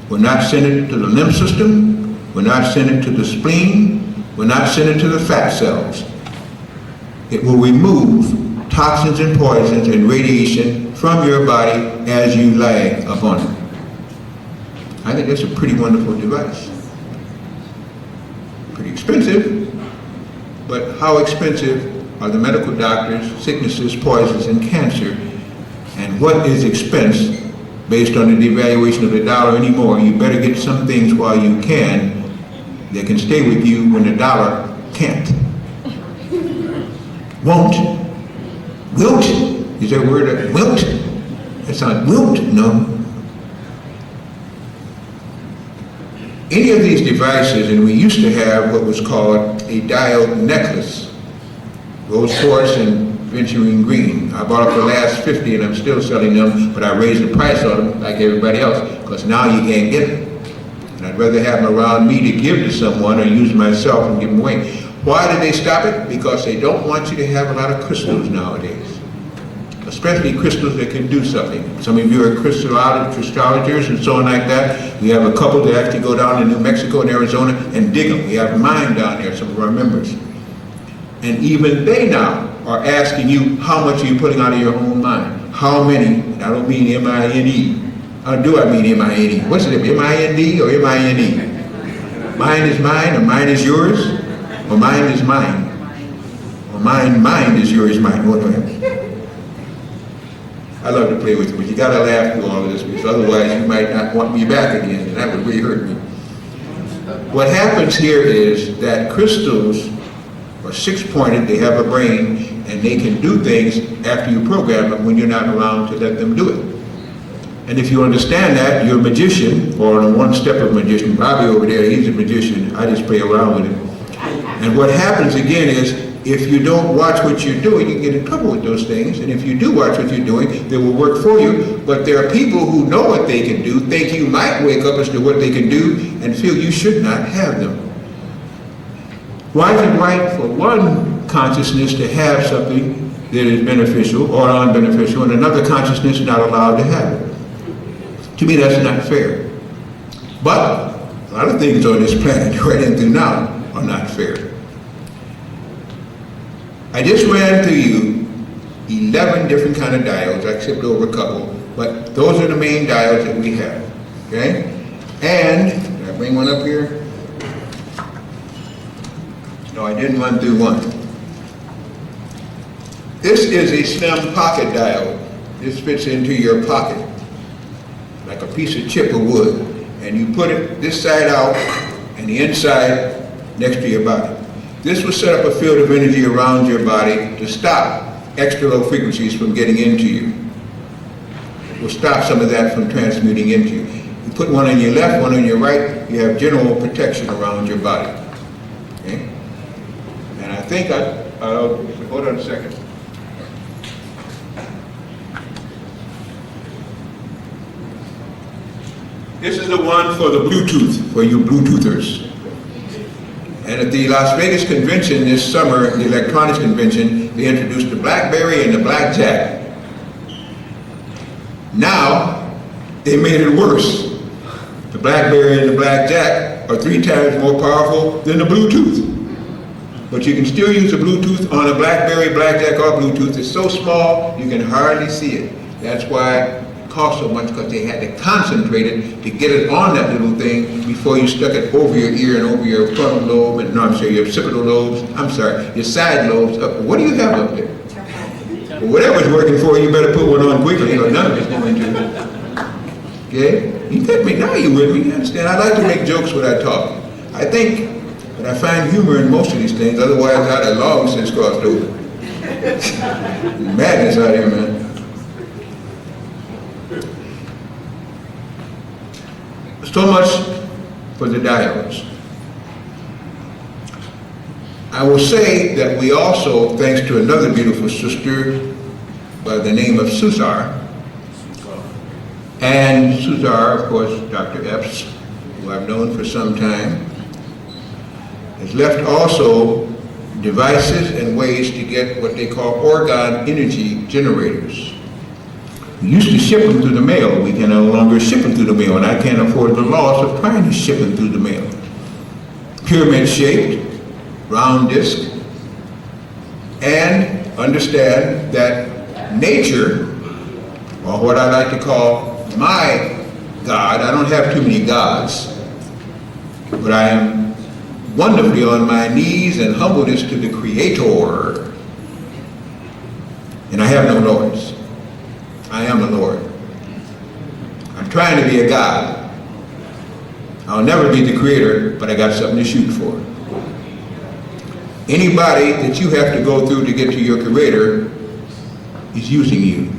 will not send it to the lymph system, will not send it to the spleen, will not send it to the fat cells. It will remove toxins and poisons and radiation from your body as you lie upon it. I think that's a pretty wonderful device. Pretty expensive, but how expensive are the medical doctors, sicknesses, poisons, and cancer? And what is expense based on the devaluation of the dollar anymore? You better get some things while you can that can stay with you when the dollar can't. Won't. Wilt. Is that word? Wilt? That's not wilt, no. Any of these devices, and we used to have what was called a diode necklace. Rose quartz and venturine green. I bought up the last 50 and I'm still selling them, but I raised the price on them like everybody else, because now you can't get them. And I'd rather have them around me to give to someone or use myself and give them away. Why did they stop it? Because they don't want you to have a lot of crystals nowadays. Especially crystals that can do something. Some of you are crystallograpers and so on like that. We have a couple that actually go down to New Mexico and Arizona and dig them. We have mine down there, some of our members. And even they now are asking you, how much are you putting out of your own mind? How many? And I don't mean M-I-N-E. Or do I mean M-I-N-E? What's it, M-I-N-D or M-I-N-E? Mine is mine, or mine is yours, or mine is mine. Or mine is yours, mine. What do I have? I love to play with you, but you gotta laugh through all of this, because otherwise you might not want me back again, and that would really hurt me. What happens here is that crystals are six-pointed, they have a brain, and they can do things after you program them when you're not around to let them do it. And if you understand that, you're a magician, or a one-step of magician. Bobby over there, he's a magician, I just play around with him. And what happens again is, if you don't watch what you're doing, you get in trouble with those things. And if you do watch what you're doing, they will work for you. But there are people who know what they can do, think you might wake up as to what they can do, and feel you should not have them. Why is it right for one consciousness to have something that is beneficial or unbeneficial, and another consciousness not allowed to have it? To me, that's not fair. But a lot of things on this planet, right into now, are not fair. I just ran through you 11 different kind of diodes. I skipped over a couple, but those are the main diodes that we have, okay? And, did I bring one up here? No, I didn't run through one. This is a slim pocket diode. This fits into your pocket, like a piece of chip of wood. And you put it this side out, and the inside next to your body. This will set up a field of energy around your body to stop extra low frequencies from getting into you. It will stop some of that from transmuting into you. You put one on your left, one on your right, you have general protection around your body. Okay? And I think hold on a second. This is the one for the Bluetooth, for you Bluetoothers. And at the Las Vegas convention this summer, the electronics convention, they introduced the BlackBerry and the Blackjack. Now, they made it worse. The BlackBerry and the Blackjack are 3 times more powerful than the Bluetooth. But you can still use the Bluetooth on a BlackBerry, Blackjack, or Bluetooth. It's so small, you can hardly see it. That's why cost so much, because they had to concentrate it to get it on that little thing before you stuck it over your ear and over your frontal lobe, and no, I'm sorry, your occipital lobes, your side lobes. What do you have up there? Well, whatever's working for you, you better put one on quickly, or none of it's going to. Okay? You get me, now you with me, you understand? I like to make jokes when I talk. I think that I find humor in most of these things, otherwise I'd have long since crossed over. Madness out here, man. So much for the diodes. I will say that we also, thanks to another beautiful sister by the name of Suzar, and Suzar, of course, Dr. Epps, who I've known for some time, has left also devices and ways to get what they call orgone energy generators. We used to ship them through the mail. We can no longer ship them through the mail, and I can't afford the loss of trying to ship them through the mail. Pyramid-shaped, round disc, and understand that nature, or what I like to call my God, I don't have too many gods, but I am wonderfully on my knees in humbleness to the Creator, and I have no lords. I am a Lord. I'm trying to be a God. I'll never be the Creator, but I got something to shoot for. Anybody that you have to go through to get to your Creator is using you.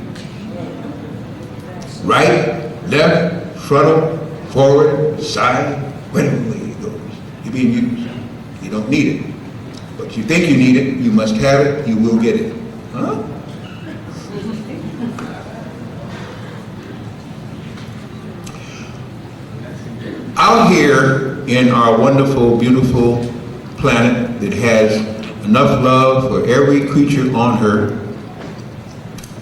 Right, left, frontal, forward, side, whatever way it goes. You're being used. You don't need it. But you think you need it, you must have it, you will get it. Huh? Out here in our wonderful, beautiful planet that has enough love for every creature on her,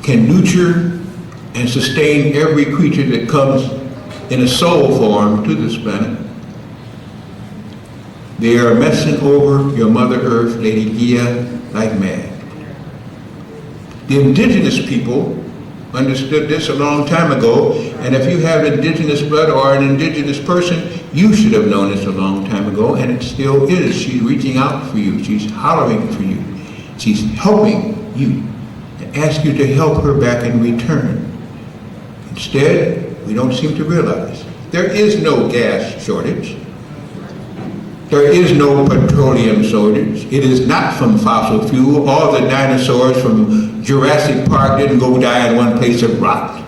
can nurture and sustain every creature that comes in a soul form to this planet. They are messing over your Mother Earth, Lady Gia, like mad. The indigenous people understood this a long time ago, and if you have indigenous blood or an indigenous person, you should have known this a long time ago, and it still is. She's reaching out for you. She's hollering for you. She's helping you. And ask you to help her back in return. Instead, we don't seem to realize there is no gas shortage. There is no petroleum shortage. It is not from fossil fuel. All the dinosaurs from Jurassic Park didn't go die in one place and rot.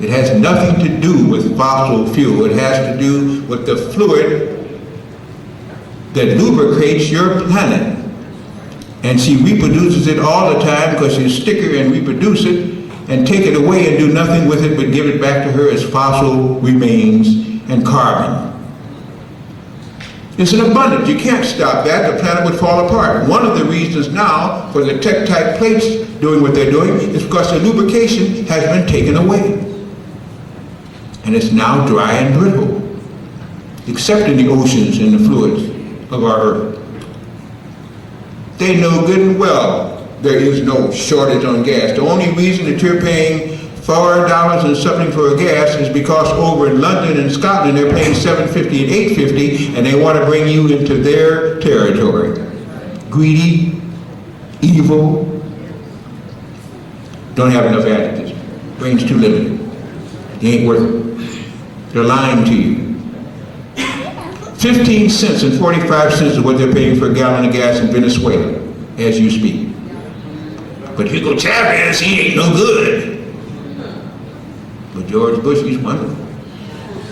It has nothing to do with fossil fuel. It has to do with the fluid that lubricates your planet. And she reproduces it all the time because you stick her and reproduce it and take it away and do nothing with it but give it back to her as fossil remains and carbon. It's an abundance. You can't stop that. The planet would fall apart. One of the reasons now for the tektite plates doing what they're doing is because the lubrication has been taken away. And it's now dry and brittle, except in the oceans and the fluids of our earth. They know good and well there is no shortage on gas. The only reason that you're paying $4 and something for a gas is because over in London and Scotland they're paying $7.50 and $8.50 and they want to bring you into their territory. Greedy, evil, don't have enough additives. Range too limited. It ain't worth it. They're lying to you. 15 cents and 45 cents is what they're paying for a gallon of gas in Venezuela as you speak. But Hugo Chavez, he ain't no good. But George Bush, he's wonderful.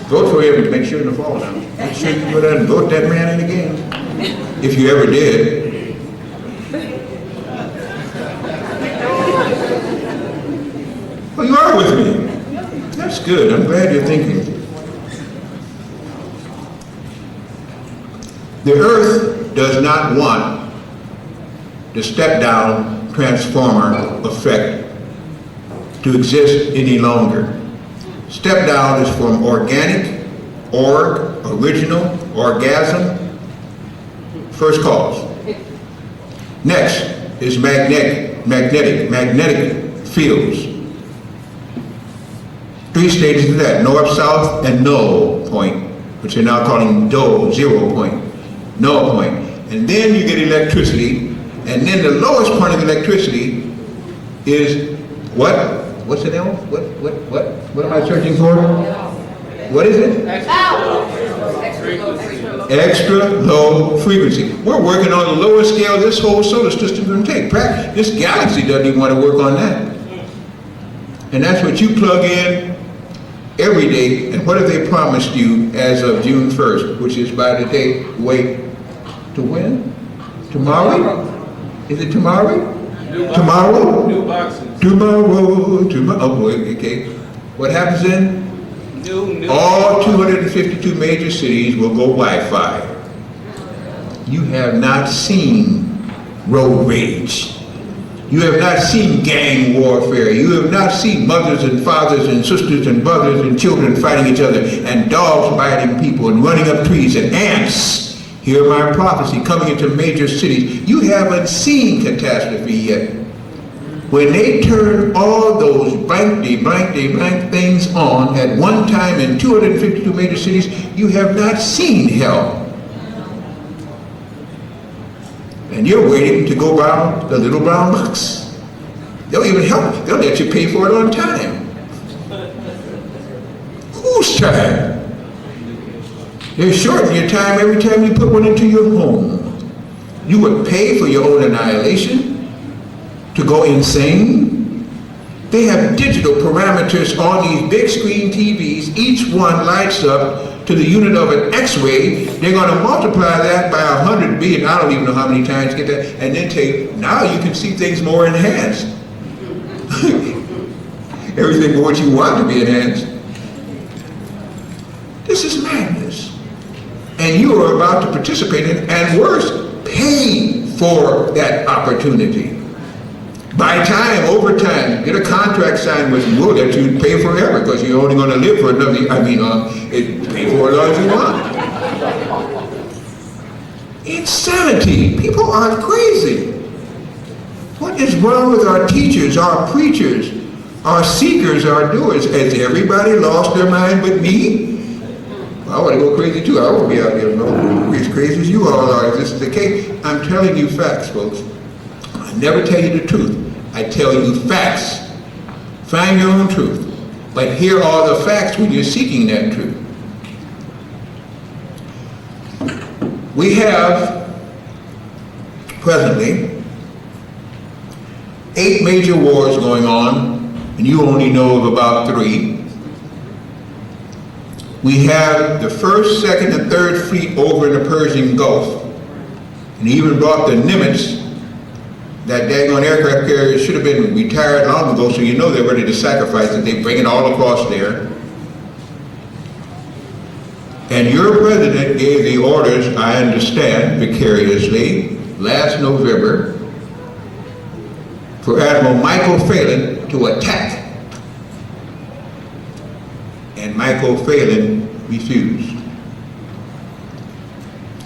Vote for him to make sure in the fall now. Make sure you go down and vote that man in again. If you ever did. Well, you are with me. That's good. I'm glad you're thinking. The earth does not want the step-down transformer effect to exist any longer. Step down is from organic, original, orgasm, first cause. Next is magnetic fields. 3 stages of that, north, south, and null point, which you're now calling DOE, 0 point, null point. And then you get electricity, and then the lowest point of electricity is what? What's the name? What am I searching for? What is it? Extra low frequency. We're working on the lowest scale this whole solar system can take. This galaxy doesn't even want to work on that. And that's what you plug in every day. And what have they promised you as of June 1st, which is by the date, wait, to when? Tomorrow? Is it tomorrow? Tomorrow? New boxes. Tomorrow. Oh boy, okay. What happens then? All 252 major cities will go Wi-Fi. You have not seen road rage. You have not seen gang warfare. You have not seen mothers and fathers and sisters and brothers and children fighting each other and dogs biting people and running up trees and ants. Hear my prophecy coming into major cities. You haven't seen catastrophe yet. When they turn all those blank things on at one time in 252 major cities, you have not seen hell. And you're waiting to go around the little brown box. They'll even help. They'll let you pay for it on time. Whose time? They shorten your time every time you put one into your home. You would pay for your own annihilation, to go insane. They have digital parameters on these big screen TVs. Each one lights up to the unit of an X-ray. They're going to multiply that by 100 billion. I don't even know how many times to get that. And then take, now you can see things more enhanced. Everything but what you want to be enhanced. This is madness. And you are about to participate in it, and worse, pay for that opportunity. Buy time, overtime, get a contract signed with them. We'll let you pay forever because you're only going to live for another year. Pay for as long as you want. Insanity. People are crazy. What is wrong with our teachers, our preachers, our seekers, our doers? Has everybody lost their mind but me? I want to go crazy too. I won't be out there as crazy as you all are. If this is the case, I'm telling you facts, folks. never tell you the truth. I tell you facts. Find your own truth. But here are the facts when you're seeking that truth. We have presently 8 major wars going on, and you only know of about 3. We have the 1st, 2nd, and 3rd Fleet over in the Persian Gulf, and even brought the Nimitz. That daggone aircraft carrier should have been retired long ago, so you know they're ready to sacrifice it. They bring it all across there. And your president gave the orders, I understand, vicariously, last November, for Admiral Michael Phelan to attack. And Michael Phelan refused.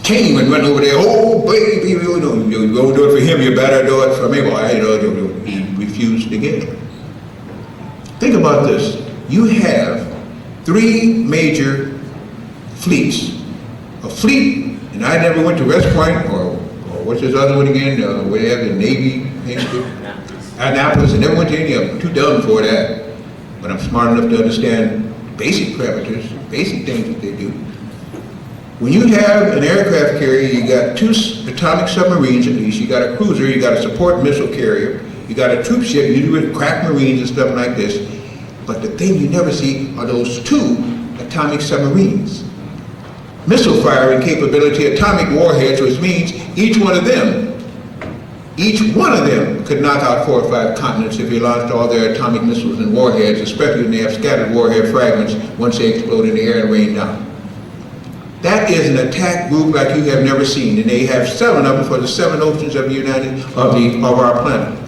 King would run over there, oh baby, you don't do it for him, you better do it for me. Well, he refused again. Think about this. You have 3 major fleets. A fleet, and I never went to West Point, or what's this other one again, where they have the Navy, Annapolis. I never went to any of them, too dumb for that. But I'm smart enough to understand basic parameters, basic things that they do. When you have an aircraft carrier, you got 2 atomic submarines at least, you got a cruiser, you got a support missile carrier, you got a troop ship, you do with crack marines and stuff like this. But the thing you never see are those 2 atomic submarines. Missile firing capability, atomic warheads, which means each one of them could knock out 4 or 5 continents if you launched all their atomic missiles and warheads, especially when they have scattered warhead fragments once they explode in the air and rain down. That is an attack group like you have never seen, and they have 7 of them for the 7 oceans of our planet.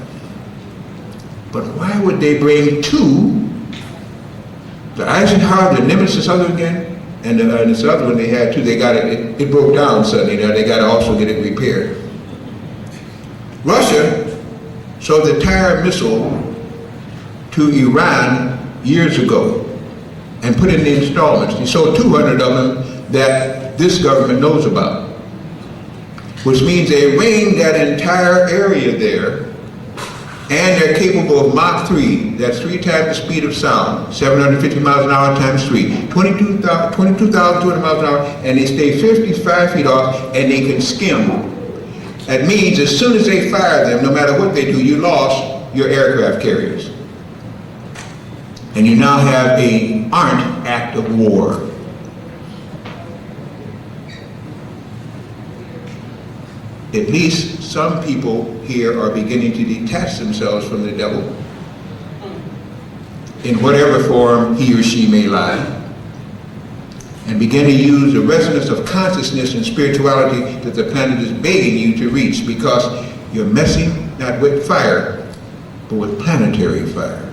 But why would they bring 2? The Eisenhower, the Nimitz, this other again, and this other one they had 2. They got it. It broke down suddenly. Now they got to also get it repaired. Russia sold the entire missile to Iran years ago and put it in the installments. He sold 200 of them that this government knows about, which means they ring that entire area there, and they're capable of Mach 3, that's 3 times the speed of sound, 750 miles an hour times 3, 22,200 miles an hour, and they stay 55 feet off, and they can skim. That means as soon as they fire them, no matter what they do, you lost your aircraft carriers. And you now have an armed act of war. At least some people here are beginning to detach themselves from the devil in whatever form he or she may lie, and begin to use the resonance of consciousness and spirituality that the planet is begging you to reach, because you're messing not with fire, but with planetary fire.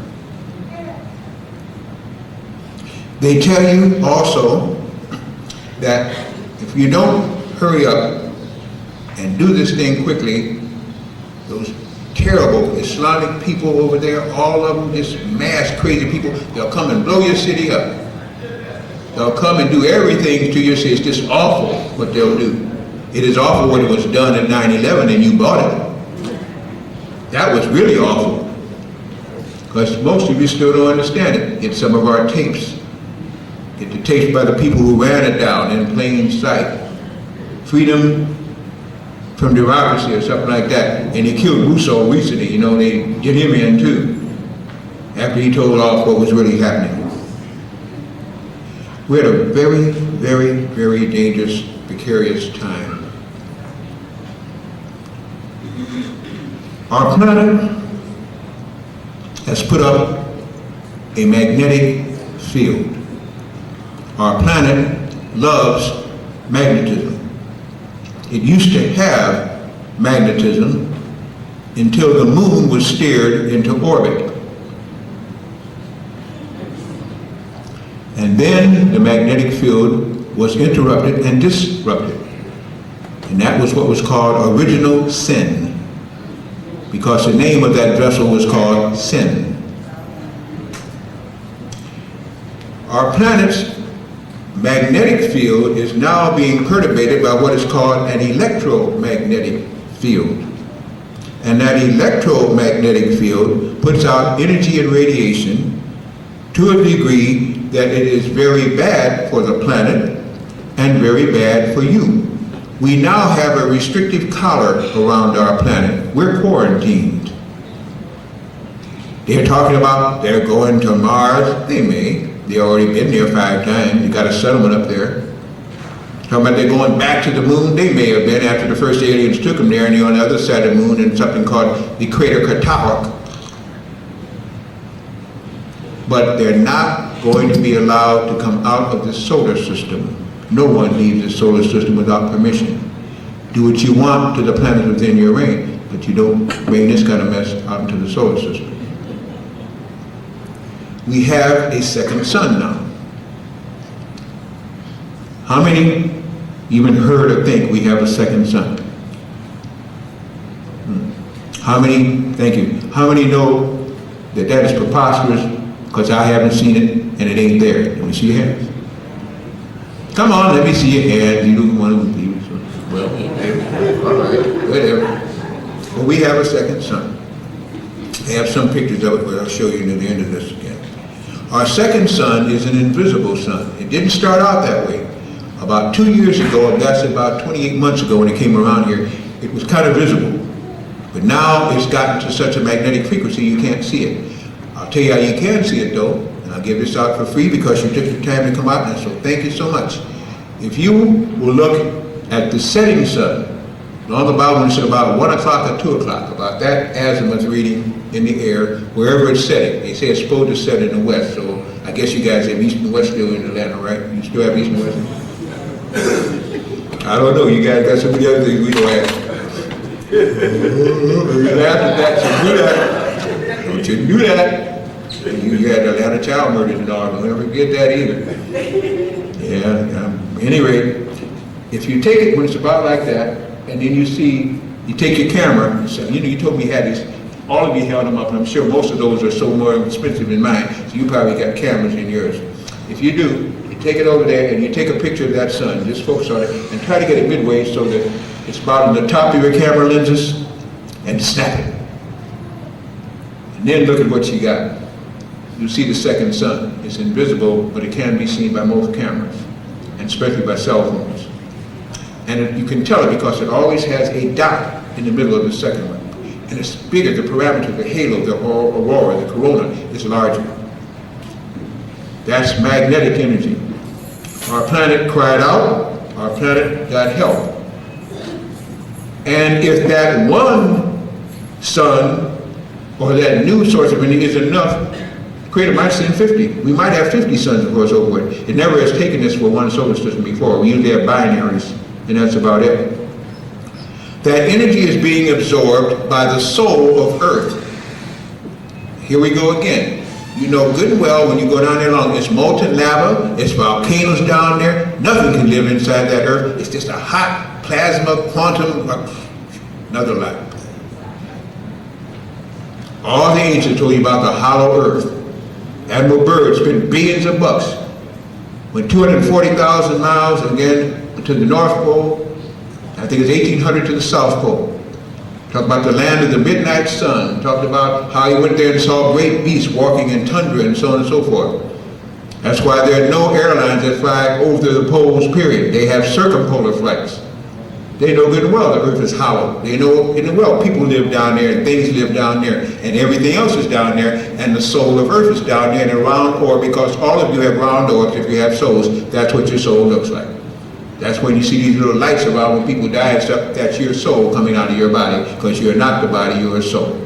They tell you also that if you don't hurry up and do this thing quickly, those terrible Islamic people over there, all of them, just mass crazy people, they'll come and blow your city up. They'll come and do everything to your city. It's just awful what they'll do. It is awful what was done at 9/11 and you bought it. That was really awful. Because most of you still don't understand it. Get some of our tapes. Get the tapes by the people who ran it down in plain sight. Freedom from democracy or something like that. And they killed Rousseau recently, you know, they get him in too, after he told off what was really happening. We're at a very, very, very dangerous, precarious time. Our planet has put up a magnetic field. Our planet loves magnetism. It used to have magnetism until the moon was steered into orbit. And then the magnetic field was interrupted and disrupted. And that was what was called original sin, because the name of that vessel was called sin. Our planet's magnetic field is now being perturbated by what is called an electromagnetic field. And that electromagnetic field puts out energy and radiation to a degree that it is very bad for the planet and very bad for you. We now have a restrictive collar around our planet. We're quarantined. They're talking about they're going to Mars. They may. They've already been there 5 times. You got a settlement up there. Talking about they're going back to the moon. They may have been after the first aliens took them there, and they're on the other side of the moon in something called the crater Catastrophes. But they're not going to be allowed to come out of the solar system. No one leaves the solar system without permission. Do what you want to the planets within your range, but you don't bring this kind of mess out into the solar system. We have a second sun now. How many even heard or think we have a second sun? How many, thank you, how many know that that is preposterous because I haven't seen it and it ain't there? Let me see your hands. Come on, let me see your hands. You don't want to believe it. Well, all right, whatever. Well, we have a second sun. I have some pictures of it, but I'll show you near the end of this again. Our second sun is an invisible sun. It didn't start out that way. About 2 years ago, and that's about 28 months ago when it came around here, it was kind of visible. But now it's gotten to such a magnetic frequency you can't see it. I'll tell you how you can see it though, and I'll give this out for free because you took the time to come out, and so thank you so much. If you will look at the setting sun, on the Bible it's about 1 o'clock or 2 o'clock, about that azimuth reading in the air, wherever it's setting. They say it's supposed to set in the west, so I guess you guys have east and west still in Atlanta, right? You still have east and west? I don't know, you guys got some of the other things we don't have. You laughed at that, so do that. Don't you do that. You had Atlanta child murders and all, don't ever get that either. Yeah, anyway, if you take it when it's about like that, and then you see, you take your camera, so, you know, you told me you had these, all of you held them up, and I'm sure most of those are so more expensive than mine, so you probably got cameras in yours. If you do, you take it over there and you take a picture of that sun, just focus on it, and try to get it midway so that it's about on the top of your camera lenses, and snap it. And then look at what you got. You see the second sun. It's invisible, but it can be seen by most cameras, and especially by cell phones. And you can tell it because it always has a dot in the middle of the second one. And it's bigger, the parameter, the halo, the aurora, the corona is larger. That's magnetic energy. Our planet cried out, our planet got help. And if that one sun, or that new source of energy is enough, Creator might send 50. We might have 50 suns before it's over with. It never has taken this for one solar system before. We usually have binaries, and that's about it. That energy is being absorbed by the soul of Earth. Here we go again. You know good and well when you go down there long, it's molten lava, it's volcanoes down there. Nothing can live inside that Earth. It's just a hot plasma quantum, another lie. All the ancients told you about the hollow Earth. Admiral Byrd spent billions of bucks. Went 240,000 miles again to the North Pole. I think it's 1,800 to the South Pole. Talked about the land of the midnight sun. Talked about how he went there and saw great beasts walking in tundra and so on and so forth. That's why there are no airlines that fly over the poles, period. They have circumpolar flights. They know good and well the Earth is hollow. They know good and well people live down there and things live down there and everything else is down there and the soul of Earth is down there in a round orb because all of you have round orbs if you have souls. That's what your soul looks like. That's when you see these little lights around when people die and stuff. That's your soul coming out of your body because you're not the body, you're a soul.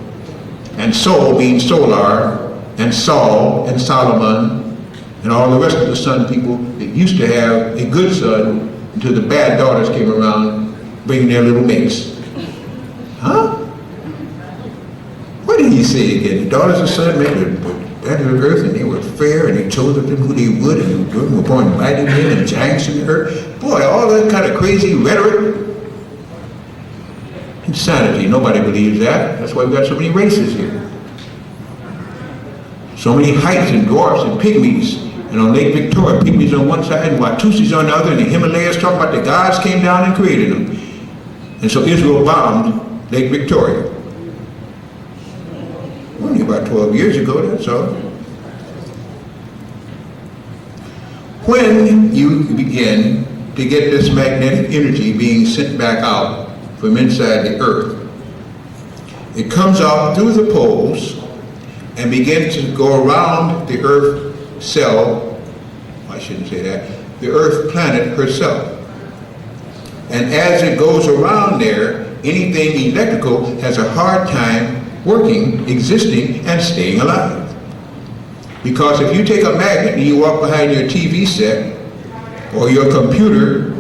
And soul means solar and Saul and Solomon and all the rest of the sun people that used to have a good son until the bad daughters came around bringing their little mates. Huh? What did he say again? The daughters of sun made the planet of Earth, and they were fair, and they chose of them who they would, and they were born mighty men and giants in the earth. Boy, all that kind of crazy rhetoric. Insanity. Nobody believes that. That's why we've got so many races here. So many heights and dwarfs and pygmies. And on Lake Victoria, pygmies on one side and Watusis on the other, and the Himalayas talking about the gods came down and created them. And so Israel bombed Lake Victoria. about 12 years ago, that's all. When you begin to get this magnetic energy being sent back out from inside the earth, it comes out through the poles and begins to go around the earth cell, I shouldn't say that, the earth planet herself. And as it goes around there, anything electrical has a hard time working, existing, and staying alive. Because if you take a magnet and you walk behind your TV set, or your computer,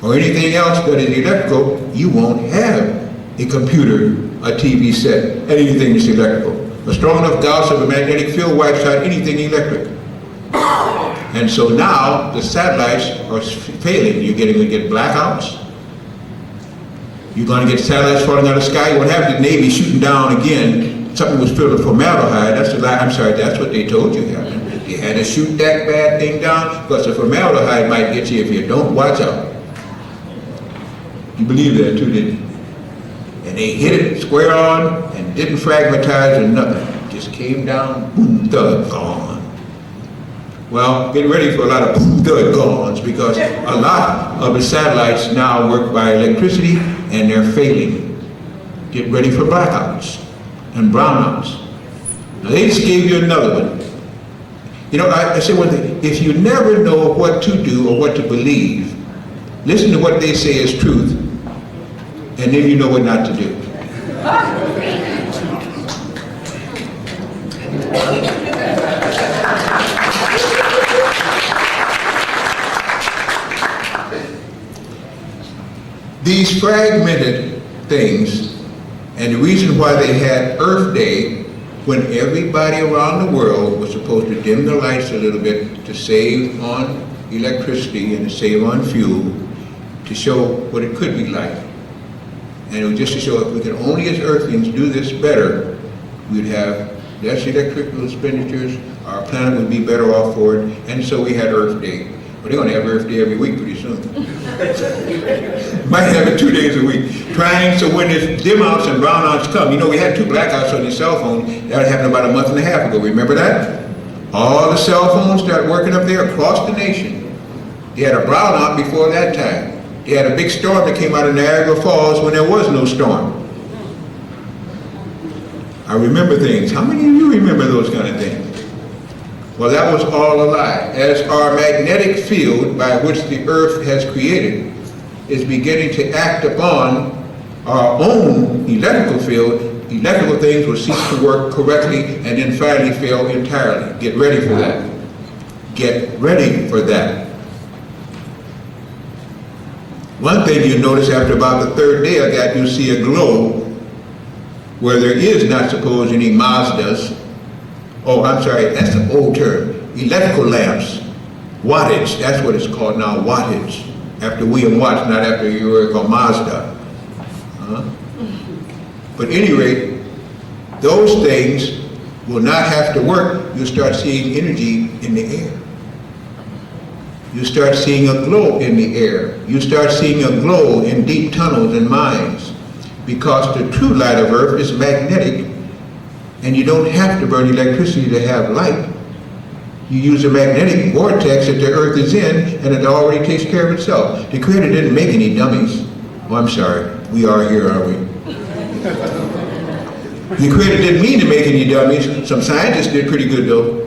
or anything else that is electrical, you won't have a computer, a TV set, and anything that's electrical. A strong enough Gauss of a magnetic field wipes out anything electric. And so now the satellites are failing. You're going to get blackouts. You're going to get satellites falling out of the sky. You won't have the Navy shooting down again. Something was filled with formaldehyde. That's the lie. I'm sorry, that's what they told you happened. You had to shoot that bad thing down because the formaldehyde might get you if you don't watch out. You believe that too, didn't you? And they hit it square on and didn't fragmentize or nothing. Just came down, boom, thud, gone. Well, get ready for a lot of boom, thud, gones because a lot of the satellites now work by electricity and they're failing. Get ready for blackouts and brownouts. Now, they just gave you another one. You know, I say one thing, if you never know what to do or what to believe, listen to what they say is truth, and then you know what not to do. These fragmented things, and the reason why they had Earth Day, when everybody around the world was supposed to dim the lights a little bit to save on electricity and to save on fuel, to show what it could be like. And it was just to show if we could only as Earthlings do this better, we'd have less electrical expenditures, our planet would be better off for it, and so we had Earth Day. But they're going to have Earth Day every week pretty soon. Might have it 2 days a week. Trying so when there's dim outs and brownouts come, you know, we had 2 blackouts on your cell phone. That happened about a month and a half ago. Remember that? All the cell phones started working up there across the nation. They had a brownout before that time. They had a big storm that came out of Niagara Falls when there was no storm. I remember things. How many of you remember those kind of things? Well, that was all a lie. As our magnetic field by which the earth has created is beginning to act upon our own electrical field, electrical things will cease to work correctly and then finally fail entirely. Get ready for that. Get ready for that. One thing you notice after about the 3rd day of that, you see a glow where there is not supposed any Mazdas. Oh, I'm sorry, that's the old term. Electrical lamps. Wattage, that's what it's called now, wattage. After William Watts, not after you were called Mazda. But at any rate, those things will not have to work. You'll start seeing energy in the air. You start seeing a glow in the air. You start seeing a glow in deep tunnels and mines because the true light of Earth is magnetic and you don't have to burn electricity to have light. You use a magnetic vortex that the Earth is in and it already takes care of itself. The Creator didn't make any dummies. Oh, I'm sorry. We are here, are we? The Creator didn't mean to make any dummies. Some scientists did pretty good though.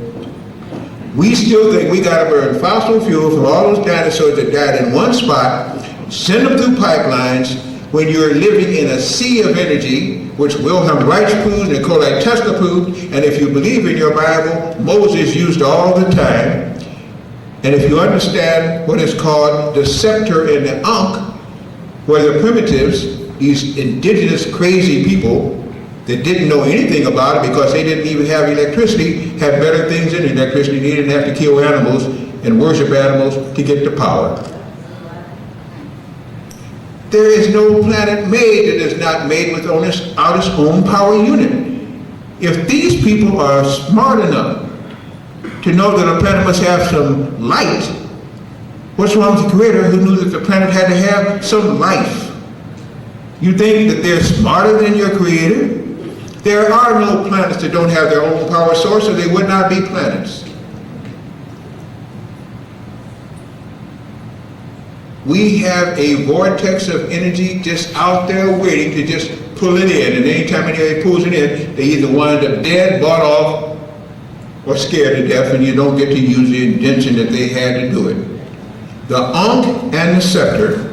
We still think we gotta burn fossil fuel from all those dinosaurs that died in one spot, send them through pipelines when you're living in a sea of energy, which Wilhelm Reich proved, Nikola Tesla proved, and if you believe in your Bible, Moses used all the time. And if you understand what is called the scepter and the ankh, where the primitives, these indigenous crazy people that didn't know anything about it because they didn't even have electricity, had better things in electricity. They didn't have to kill animals and worship animals to get the power. There is no planet made that is not made without its own power unit. If these people are smart enough to know that a planet must have some light, what's wrong with the Creator who knew that the planet had to have some life? You think that they're smarter than your Creator? There are no planets that don't have their own power source, so they would not be planets. We have a vortex of energy just out there waiting to just pull it in, and anytime anybody pulls it in, they either wind up dead, bought off, or scared to death, and you don't get to use the intention that they had to do it. The Ankh and the scepter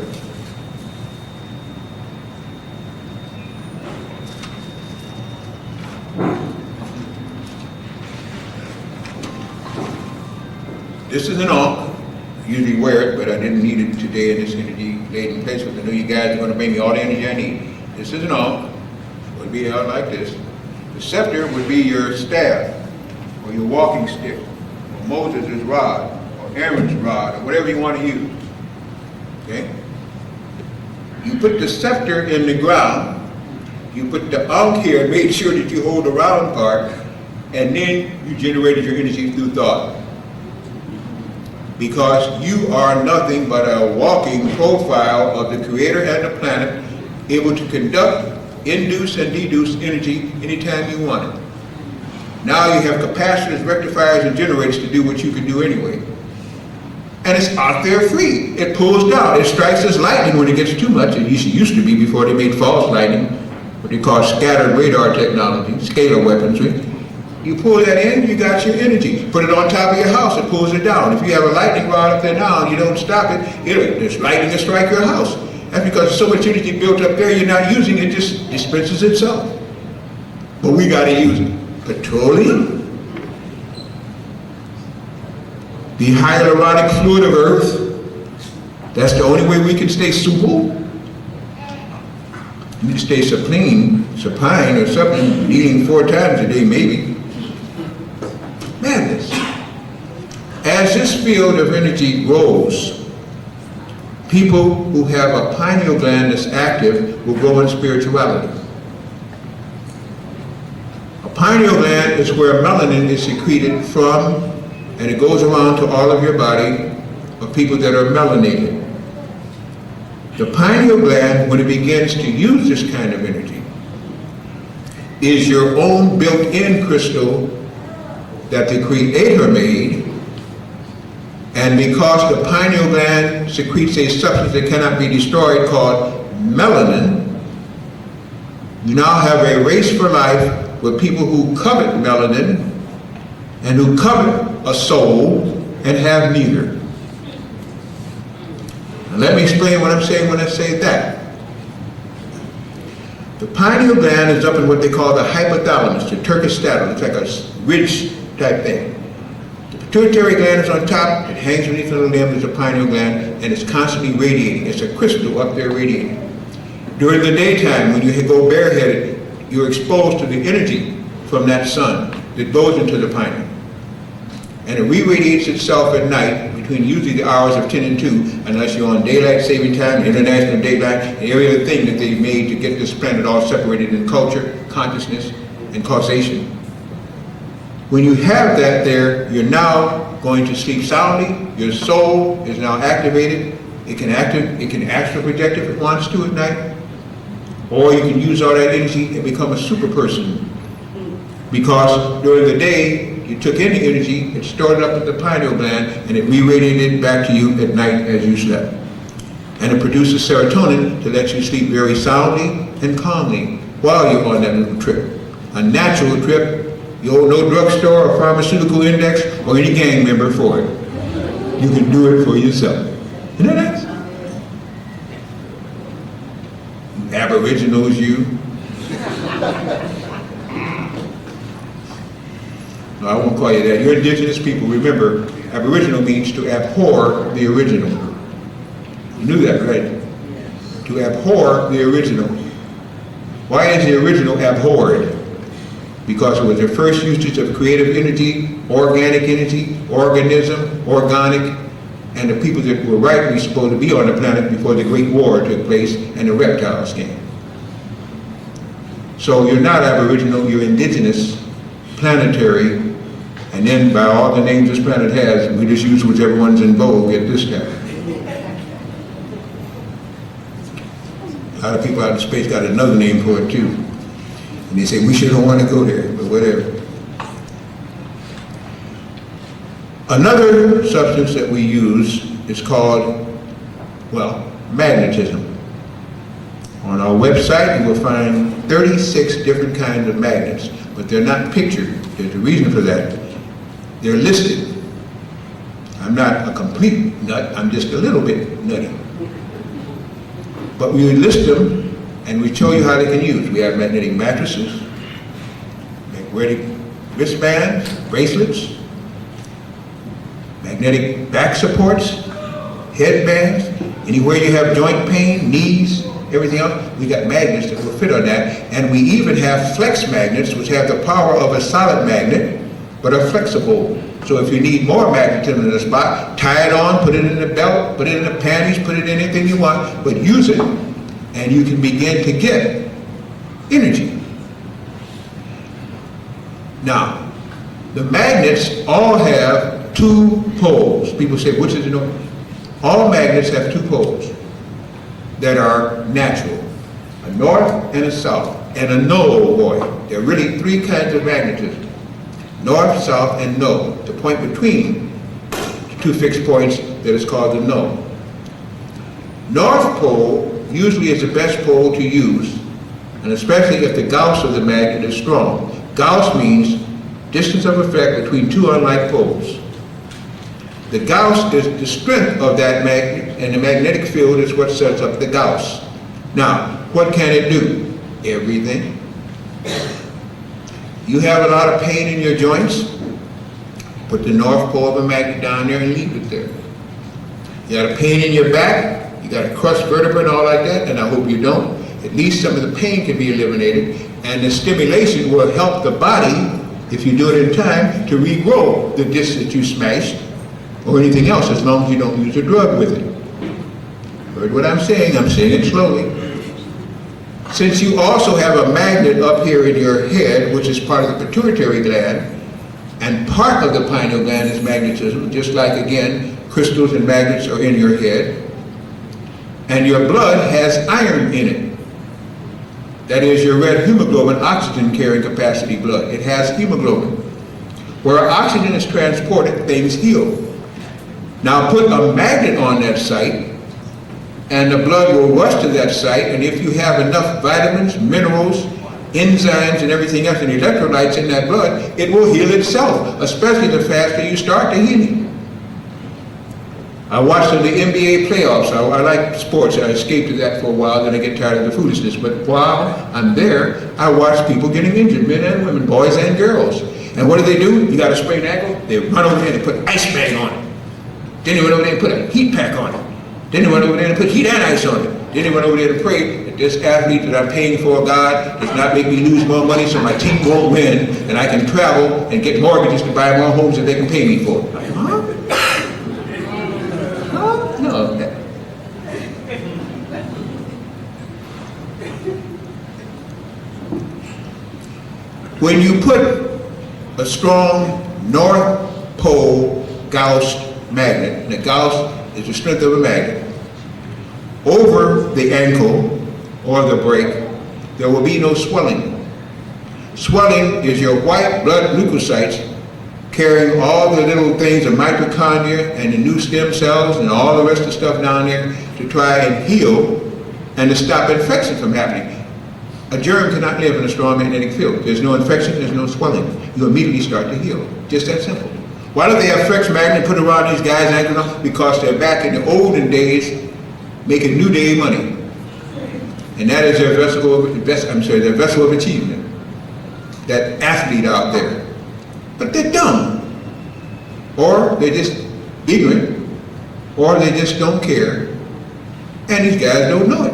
this is an Ankh. I usually wear it, but I didn't need it today in this energy-laden place because I know you guys are going to bring me all the energy I need. This is an Ankh. It would be out like this. The scepter would be your staff, or your walking stick, or Moses' rod, or Aaron's rod, or whatever you want to use. Okay? You put the scepter in the ground, you put the Ankh here and made sure that you hold the round part, and then you generated your energy through thought. Because you are nothing but a walking profile of the Creator and the planet, able to conduct, induce, and deduce energy anytime you want it. Now you have capacitors, rectifiers, and generators to do what you can do anyway. And it's out there free. It pulls down. It strikes as lightning when it gets too much. It used to be before they made false lightning, what they call scattered radar technology, scalar weaponry. You pull that in, you got your energy. Put it on top of your house, it pulls it down. If you have a lightning rod up there now and you don't stop it, this lightning will strike your house. That's because there's so much energy built up there, you're not using it, just dispenses itself. But we got to use it. Petroleum, the hyaluronic fluid of Earth, that's the only way we can stay supple. You can stay supine or something, eating 4 times a day maybe. Madness. As this field of energy grows, people who have a pineal gland that's active will grow in spirituality. A pineal gland is where melanin is secreted from, and it goes around to all of your body of people that are melanated. The pineal gland, when it begins to use this kind of energy, is your own built-in crystal that the Creator made, and because the pineal gland secretes a substance that cannot be destroyed called melanin, you now have a race for life with people who covet melanin and who covet a soul and have neither. Now let me explain what I'm saying when I say that. The pineal gland is up in what they call the hypothalamus, the Turkish saddle. It's like a ridge type thing. The pituitary gland is on top, it hangs beneath the limb, there's a pineal gland, and it's constantly radiating. It's a crystal up there radiating. During the daytime, when you go bareheaded, you're exposed to the energy from that sun that goes into the pineal. And it re-radiates itself at night between usually the hours of 10 and 2, unless you're on daylight saving time, international daylight, and every other thing that they made to get this planet all separated in culture, consciousness, and causation. When you have that there, you're now going to sleep soundly. Your soul is now activated. It can astral project if it wants to at night, or you can use all that energy and become a super person. Because during the day, you took in the energy, it stored it up at the pineal gland, and it re-radiated it back to you at night as you slept. And it produces serotonin to let you sleep very soundly and calmly while you're on that little trip. A natural trip. You owe no drugstore or pharmaceutical index or any gang member for it. You can do it for yourself. Isn't that nice? Aboriginals, you. No, I won't call you that. You're indigenous people. Remember, Aboriginal means to abhor the original. You knew that, right? To abhor the original. Why is the original abhorred? Because it was the first usage of creative energy, organic energy, organism, organic, and the people that were rightly supposed to be on the planet before the Great War took place and the reptiles came. So you're not Aboriginal, you're indigenous, planetary, and then by all the names this planet has, we just use whichever one's in vogue at this time. A lot of people out in space got another name for it too. And they say, we sure don't want to go there, but whatever. Another substance that we use is called, well, magnetism. On our website, you will find 36 different kinds of magnets, but they're not pictured. There's a reason for that. They're listed. I'm not a complete nut, I'm just a little bit nutty. But we list them and we show you how they can use. We have magnetic mattresses, magnetic wristbands, bracelets, magnetic back supports, headbands, anywhere you have joint pain, knees, everything else, we got magnets that will fit on that. And we even have flex magnets, which have the power of a solid magnet, but are flexible. So if you need more magnetism in a spot, tie it on, put it in the belt, put it in the panties, put it in anything you want, but use it, and you can begin to get energy. Now, the magnets all have two poles. People say, which is the north? All magnets have two poles that are natural, a north and a south, and a null, boy. There are really three kinds of magnetism. North, south, and null. The point between the two fixed points that is called the null. North pole usually is the best pole to use, and especially if the Gauss of the magnet is strong. Gauss means distance of effect between two unlike poles. The Gauss is the strength of that magnet, and the magnetic field is what sets up the Gauss. Now, what can it do? Everything. You have a lot of pain in your joints, put the north pole of a magnet down there and leave it there. You got a pain in your back, you got a crushed vertebra and all like that, and I hope you don't. At least some of the pain can be eliminated, and the stimulation will help the body, if you do it in time, to regrow the disc that you smashed, or anything else, as long as you don't use a drug with it. Heard what I'm saying it slowly. Since you also have a magnet up here in your head, which is part of the pituitary gland, and part of the pineal gland is magnetism, just like, again, crystals and magnets are in your head, and your blood has iron in it. That is your red hemoglobin, oxygen carrying capacity blood. It has hemoglobin. Where oxygen is transported, things heal. Now put a magnet on that site, and the blood will rush to that site, and if you have enough vitamins, minerals, enzymes, and everything else, and electrolytes in that blood, it will heal itself, especially the faster you start the healing. I watched the NBA playoffs. I like sports. I escaped to that for a while, then I get tired of the foolishness. But while I'm there, I watch people getting injured, men and women, boys and girls. And what do? You got a sprained ankle? They run over there and put an ice bag on it. Then they run over there and put a heat pack on it. Then they went over there and put heat and ice on it. Then they went over there to pray that this athlete that I'm paying for, God, does not make me lose more money so my team won't win, and I can travel and get mortgages to buy more homes that they can pay me for. Like, huh? Huh? No. When you put a strong North Pole Gauss magnet, and the Gauss is the strength of a magnet, over the ankle or the break, there will be no swelling. Swelling is your white blood leukocytes carrying all the little things, the mitochondria and the new stem cells and all the rest of the stuff down there to try and heal and to stop infection from happening. A germ cannot live in a strong magnetic field. There's no infection, there's no swelling. You immediately start to heal. Just that simple. Why do they have flex magnet put around these guys' ankles? Because they're back in the olden days making new day money. And that is their vessel of achievement. That athlete out there. But they're dumb. Or they're just ignorant. Or they just don't care. And these guys don't know it.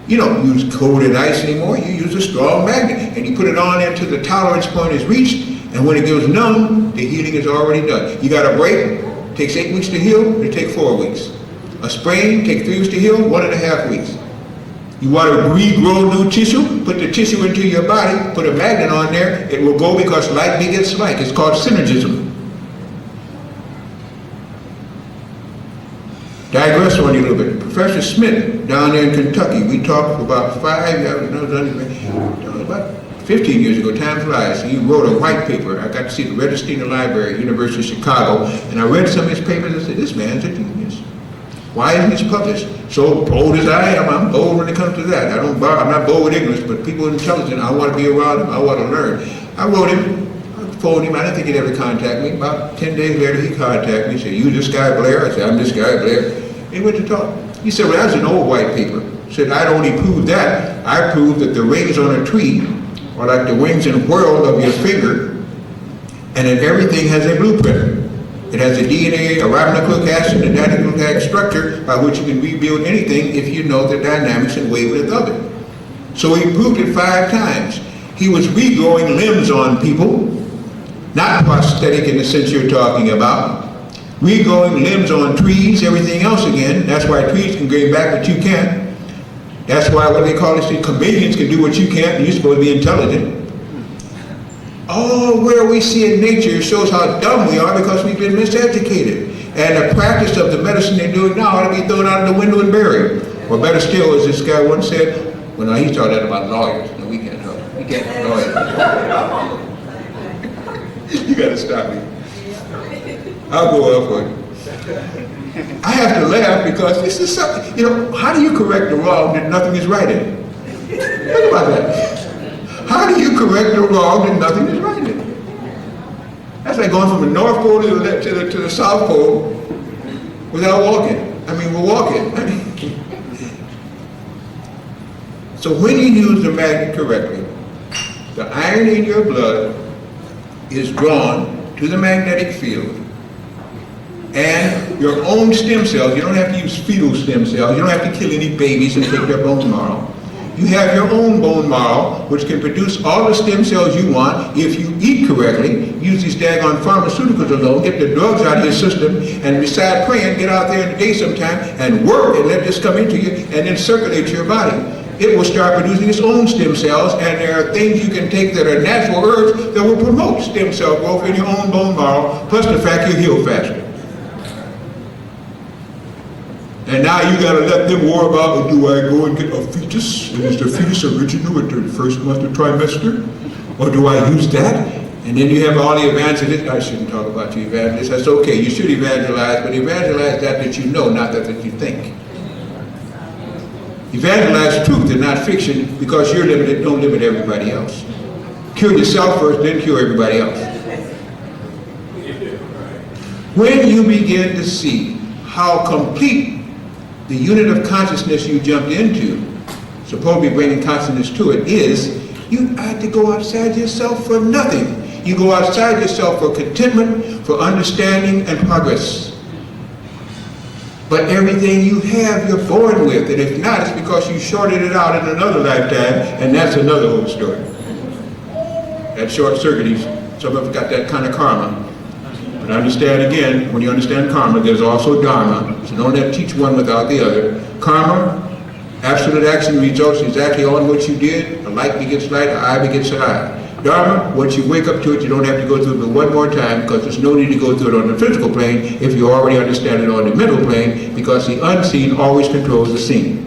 You don't use cold and ice anymore. You use a strong magnet. And you put it on there until the tolerance point is reached. And when it goes numb, the healing is already done. You got a break, takes 8 weeks to heal, it takes 4 weeks. A sprain takes 3 weeks to heal, 1.5 weeks. You want to regrow new tissue, put the tissue into your body, put a magnet on there, it will go because like begets like. It's called synergism. Digress on you a little bit. Professor Smith down there in Kentucky, we talked for about 15 years ago, time flies, he wrote a white paper. I got to see the registry in the library, University of Chicago, and I read some of his papers and said, this man's a genius. Why isn't this published? So bold as I am, I'm bold when it comes to that. I'm not bold with English, but people intelligent, I want to be around them, I want to learn. I wrote him, I phoned him, I didn't think he'd ever contact me. About 10 days later, he contacted me, he said, you this guy Blair? I said, I'm this guy Blair. He went to talk. He said, well, that's an old white paper. He said, I don't only prove that, I proved that the rings on a tree are like the wings and whirl of your finger, and that everything has a blueprint. It has a DNA, a ribonucleic acid, and a nucleic structure by which you can rebuild anything if you know the dynamics and wavelength of it. So he proved it 5 times. He was regrowing limbs on people, not prosthetic in the sense you're talking about. Regrowing limbs on trees, everything else again. That's why trees can grow back, but you can't. That's why what they call it, chameleons can do what you can't, and you're supposed to be intelligent. All where we see in nature shows how dumb we are because we've been miseducated. And the practice of the medicine they're doing now ought to be thrown out of the window and buried. Or better still, as this guy once said, well, no, he started that about lawyers. No, we can't talk. We can't talk lawyers. You gotta stop me. I'll go up for it. I have to laugh because this is something, you know, how do you correct the wrong that nothing is right in it? Think about that. How do you correct the wrong that nothing is right in it? That's like going from the North Pole to the South Pole without walking. I mean, we're walking. So when you use the magnet correctly, the iron in your blood is drawn to the magnetic field, and your own stem cells, you don't have to use fetal stem cells, you don't have to kill any babies and take their bone marrow. You have your own bone marrow, which can produce all the stem cells you want if you eat correctly, use these daggone pharmaceuticals alone, get the drugs out of your system, and beside praying, get out there in the day sometime and work and let this come into you and then circulate your body. It will start producing its own stem cells, and there are things you can take that are natural herbs that will promote stem cell growth in your own bone marrow, plus the fact you heal faster. And now you gotta let them worry about, do I go and get a fetus? And is the fetus original at the first month of trimester? Or do I use that? And then you have all the evangelists. I shouldn't talk about you evangelists. That's okay, you should evangelize, but evangelize that you know, not that you think. Evangelize truth and not fiction, because you're limited, don't limit everybody else. Cure yourself first, then cure everybody else. When you begin to see how complete the unit of consciousness you jumped into, supposed to be bringing consciousness to it, is you have to go outside yourself for nothing. You go outside yourself for contentment, for understanding and progress. But everything you have, you're born with, and if not, it's because you shorted it out in another lifetime, and that's another whole story. That short circuiting, some of us got that kind of karma. But understand again, when you understand karma, there's also dharma. So don't have to teach one without the other. Karma, absolute action results exactly on what you did. A light begets light, an eye begets an eye. Dharma, once you wake up to it, you don't have to go through it one more time, because there's no need to go through it on the physical plane if you already understand it on the mental plane, because the unseen always controls the seen.